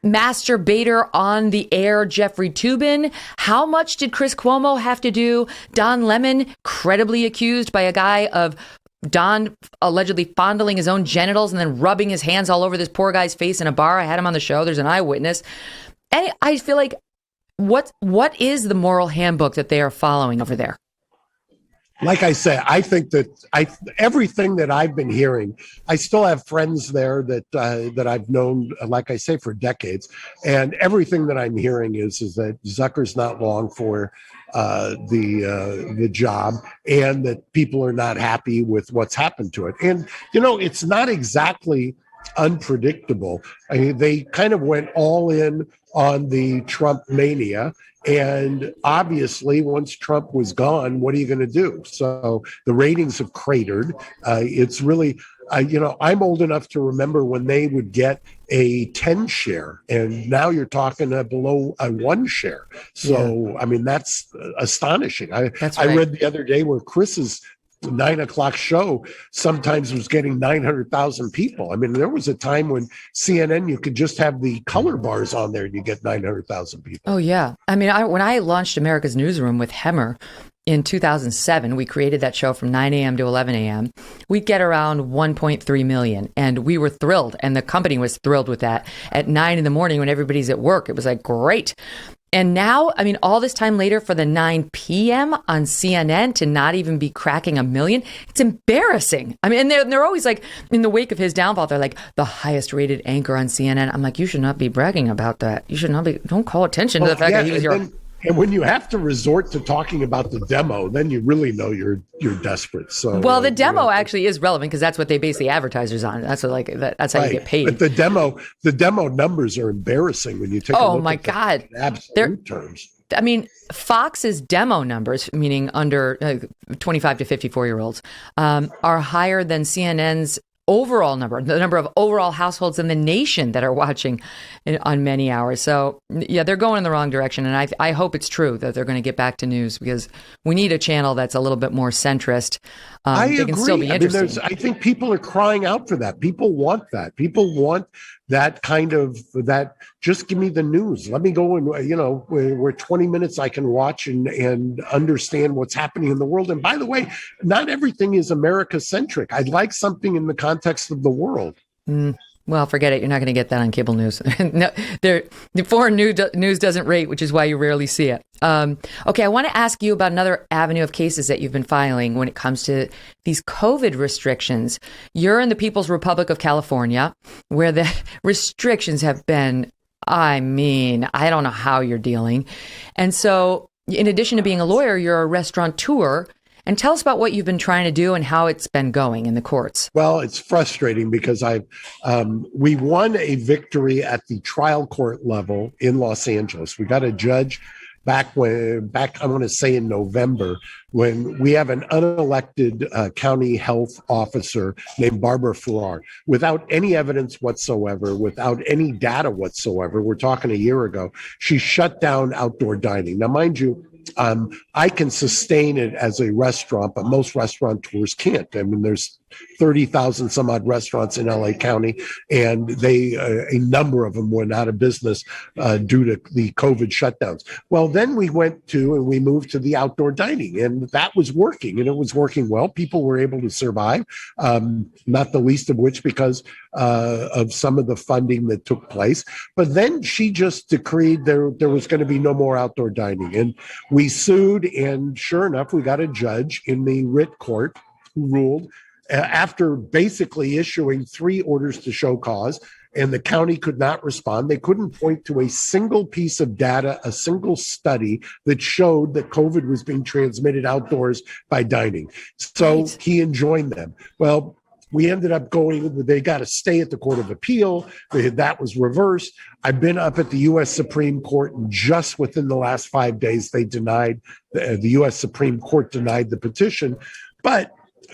masturbator on the air Jeffrey Toobin. How much did Chris Cuomo have to do? Don Lemon, credibly accused by a guy of Don allegedly fondling his own genitals and then rubbing his hands all over this poor guy's face in a bar. I had him on the show. There's an eyewitness. And I feel like, what is the moral handbook that they are following over there? Like I say, I think that everything that I've been hearing, I still have friends there that I've known, like I say, for decades, and everything that I'm hearing is that Zucker's not long for the job, and that people are not happy with what's happened to it. And it's not exactly unpredictable. I mean, they kind of went all in on the Trump mania. And obviously, once Trump was gone, what are you going to do? So the ratings have cratered. It's really, I'm old enough to remember when they would get a 10 share, and now you're talking below a 1 share. So, yeah. I mean, that's astonishing. That's right. I read the other day where Chris's 9 o'clock show sometimes was getting 900,000 people. I mean, there was a time when CNN, you could just have the color bars on there and you get 900,000 people. Oh, yeah. I mean, when I launched America's Newsroom with Hemmer, in 2007, we created that show from 9 a.m. to 11 a.m., we'd get around 1.3 million. And we were thrilled. And the company was thrilled with that. At 9 in the morning when everybody's at work, it was like, great. And now, I mean, all this time later for the 9 p.m. on CNN to not even be cracking a million, it's embarrassing. I mean, and they're always like, in the wake of his downfall, they're like, the highest rated anchor on CNN. I'm like, you should not be bragging about that. You should not be, don't call attention to the fact that he was And when you have to resort to talking about the demo, then you really know you're desperate. So, well, the demo actually is relevant because that's what they base the advertisers on. That's what, that's how you get paid. But the demo numbers are embarrassing when you take a look my at them God. in absolute terms. I mean, Fox's demo numbers, meaning under 25 to 54-year-olds, are higher than CNN's overall number, the number of overall households in the nation that are watching on many hours. So, yeah, they're going in the wrong direction. And I hope it's true that they're going to get back to news because we need a channel that's a little bit more centrist. I agree. Can still be interesting. I think people are crying out for that. People want that. People want that kind of that. Just give me the news. Let me go and, where 20 minutes I can watch and understand what's happening in the world. And by the way, not everything is America centric. I'd like something in the context of the world. Well, forget it. You're not going to get that on cable news. No, the foreign news doesn't rate, which is why you rarely see it. Okay, I want to ask you about another avenue of cases that you've been filing when it comes to these COVID restrictions. You're in the People's Republic of California, where the restrictions have been, I don't know how you're dealing. And so, in addition to being a lawyer, you're a restaurateur. And tell us about what you've been trying to do and how it's been going in the courts. Well, it's frustrating because we won a victory at the trial court level in Los Angeles. We got a judge back I want to say in November, when we have an unelected county health officer named Barbara Farrar, without any evidence whatsoever, without any data whatsoever. We're talking a year ago. She shut down outdoor dining. Now, mind you, I can sustain it as a restaurant, but most restaurateurs can't. I mean, there's 30,000 some odd restaurants in LA County, and a number of them went out of business due to the COVID shutdowns. Well, then we moved to the outdoor dining, and that was working, and it was working well. People were able to survive, not the least of which because of some of the funding that took place. But then she just decreed there was going to be no more outdoor dining, and we sued, and sure enough, we got a judge in the writ court who ruled after basically issuing 3 orders to show cause, and the county could not respond. They couldn't point to a single piece of data, a single study that showed that COVID was being transmitted outdoors by dining. So he enjoined them. Well, we ended up they got to stay at the Court of Appeal. That was reversed. I've been up at the U.S. Supreme Court, and just within the last 5 days, the U.S. Supreme Court denied the petition. But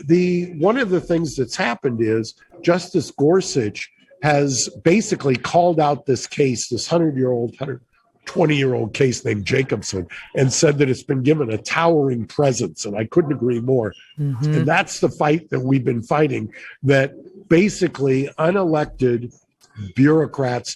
one of the things that's happened is Justice Gorsuch has basically called out this case, this 120-year-old case named Jacobson, and said that it's been given a towering presence. And I couldn't agree more. Mm-hmm. And that's the fight that we've been fighting, that basically unelected bureaucrats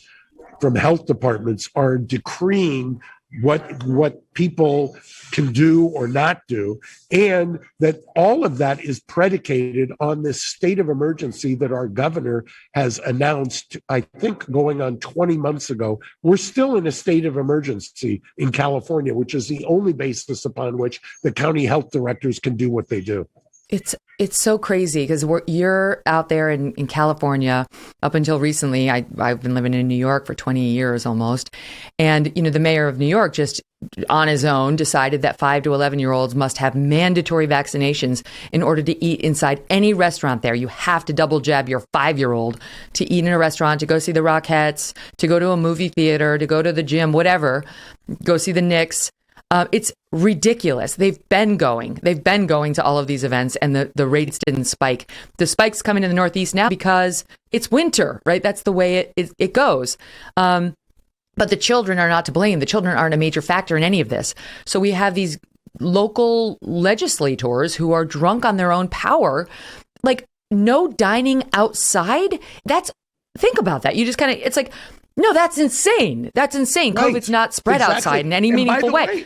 from health departments are decreeing what people can do or not do, and that all of that is predicated on this state of emergency that our governor has announced, I think going on 20 months ago. We're still in a state of emergency in California, which is the only basis upon which the county health directors can do what they do. It's so crazy because you're out there in California. Up until recently, I've been living in New York for 20 years almost. And, the mayor of New York just on his own decided that 5 to 11-year-olds must have mandatory vaccinations in order to eat inside any restaurant there. You have to double jab your 5-year-old to eat in a restaurant, to go see the Rockettes, to go to a movie theater, to go to the gym, whatever, go see the Knicks. It's ridiculous. They've been going to all of these events, and the rates didn't spike. The spike's coming in the Northeast now because it's winter, right? That's the way it goes. But the children are not to blame. The children aren't a major factor in any of this. So we have these local legislators who are drunk on their own power, like no dining outside. Think about that. You just kind of, it's like, no, that's insane. That's insane. Right. COVID's not spread outside in any meaningful way.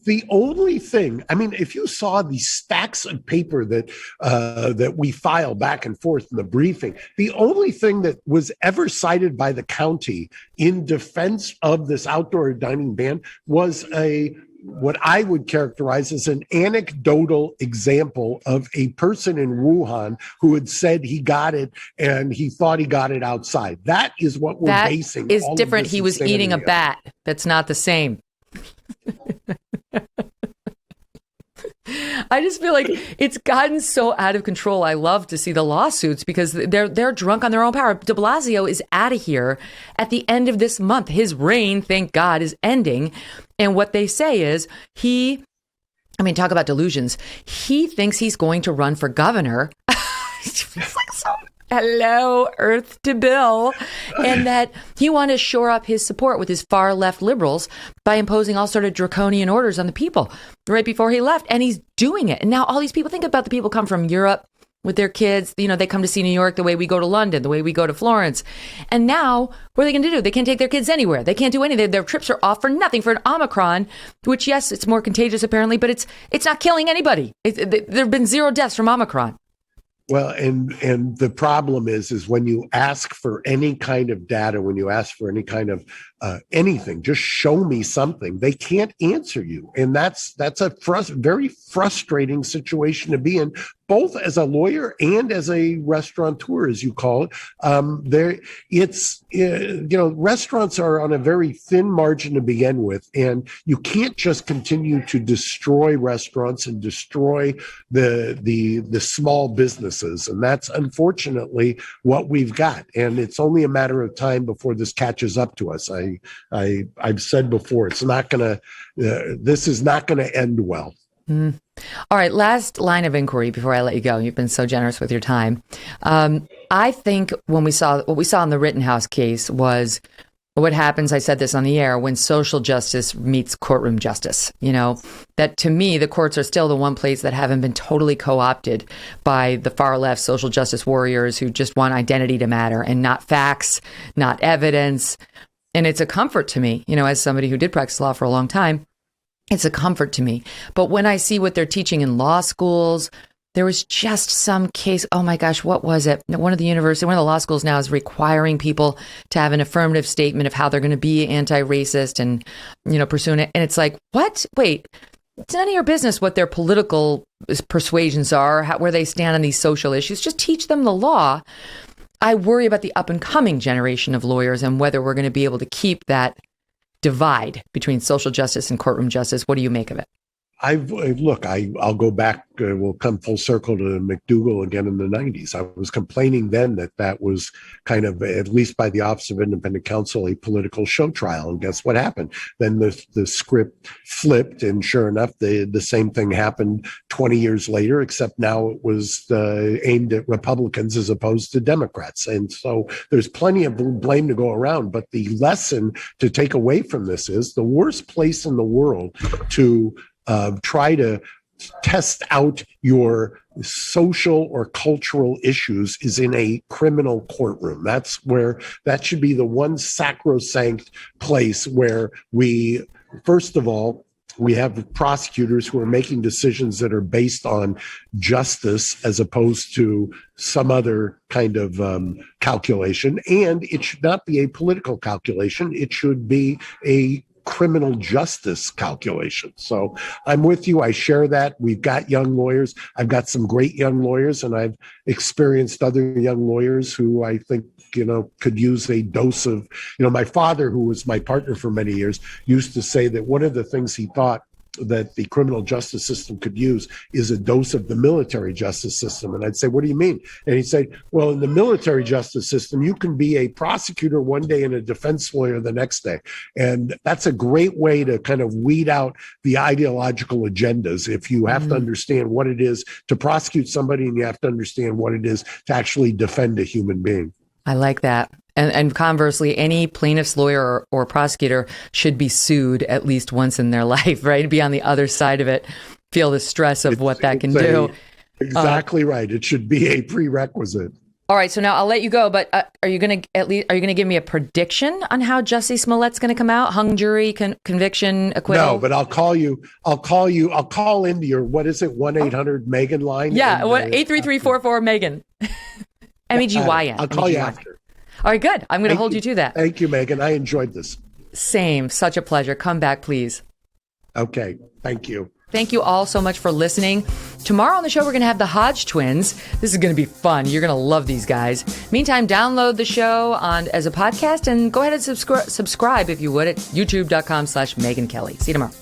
The only thing, I mean, if you saw the stacks of paper that we file back and forth in the briefing, the only thing that was ever cited by the county in defense of this outdoor dining ban was what I would characterize as an anecdotal example of a person in Wuhan who had said he got it and he thought he got it outside. That is what we're basing. That is all different. Of this he was eating a insanity bat. That's not the same. I just feel like it's gotten so out of control. I love to see the lawsuits because they're drunk on their own power. De Blasio is out of here at the end of this month. His reign, thank God, is ending. And what they say is talk about delusions. He thinks he's going to run for governor. It's like so. Hello, Earth to Bill. And that he wanted to shore up his support with his far left liberals by imposing all sort of draconian orders on the people right before he left. And he's doing it. And now all these people, think about the people come from Europe with their kids. You know, they come to see New York the way we go to London, the way we go to Florence. And now what are they going to do? They can't take their kids anywhere. They can't do anything. Their trips are off for nothing, for an Omicron, which, yes, it's more contagious apparently, but it's not killing anybody. There have been 0 deaths from Omicron. Well, and the problem is when you ask for any kind of data, when you ask for any kind of anything, just show me something. They can't answer you, and that's a very frustrating situation to be in, both as a lawyer and as a restaurateur, as you call it. Restaurants are on a very thin margin to begin with, and you can't just continue to destroy restaurants and destroy the small businesses, and that's unfortunately what we've got. And it's only a matter of time before this catches up to us. I've said before, it's not gonna. This is not going to end well. Mm. All right, last line of inquiry before I let you go. You've been so generous with your time. I think what we saw in the Rittenhouse case was what happens, I said this on the air, when social justice meets courtroom justice. You know, that to me, the courts are still the one place that haven't been totally co-opted by the far left social justice warriors who just want identity to matter and not facts, not evidence. And it's a comfort to me, you know, as somebody who did practice law for a long time. It's a comfort to me. But when I see what they're teaching in law schools, there was just some case. Oh my gosh, what was it? One of the law schools now is requiring people to have an affirmative statement of how they're going to be anti-racist and, you know, pursuing it. And it's like, what? Wait, it's none of your business what their political persuasions are, where they stand on these social issues. Just teach them the law. I worry about the up and coming generation of lawyers and whether we're going to be able to keep that divide between social justice and courtroom justice. What do you make of it? I'll go back. We'll come full circle to McDougal again in the 90s. I was complaining then that was kind of, at least by the Office of Independent Counsel, a political show trial. And guess what happened? Then the script flipped, and sure enough, the same thing happened 20 years later, except now it was aimed at Republicans as opposed to Democrats. And so there's plenty of blame to go around. But the lesson to take away from this is the worst place in the world to try to test out your social or cultural issues is in a criminal courtroom. That should be the one sacrosanct place where first of all, we have prosecutors who are making decisions that are based on justice as opposed to some other kind of calculation. And it should not be a political calculation. It should be a criminal justice calculation. So I'm with you. I share that. We've got young lawyers. I've got some great young lawyers, and I've experienced other young lawyers who I think, you know, could use a dose of, you know, my father, who was my partner for many years, used to say that one of the things he thought that the criminal justice system could use is a dose of the military justice system. And I'd say, what do you mean? And he'd say, well, in the military justice system, you can be a prosecutor one day and a defense lawyer the next day. And that's a great way to kind of weed out the ideological agendas. If you have to understand what it is to prosecute somebody, and you have to understand what it is to actually defend a human being. I like that. And conversely, any plaintiff's lawyer or prosecutor should be sued at least once in their life, right? Be on the other side of it, feel the stress of what that can do. Exactly right. It should be a prerequisite. All right, so now I'll let you go, but are you going to give me a prediction on how Jussie Smollett's going to come out? Hung jury, conviction, acquittal? No, but I'll call into your, what is it, 1-800-MEGAN line? Yeah, 833-44-MEGAN. MEGYN. I'll call you after. All right, good. I'm going to hold you to that. Thank you, Megyn. I enjoyed this. Same. Such a pleasure. Come back, please. Okay. Thank you. Thank you all so much for listening. Tomorrow on the show, we're going to have the Hodge twins. This is going to be fun. You're going to love these guys. Meantime, download the show as a podcast and go ahead and subscribe if you would at youtube.com/Megyn Kelly. See you tomorrow.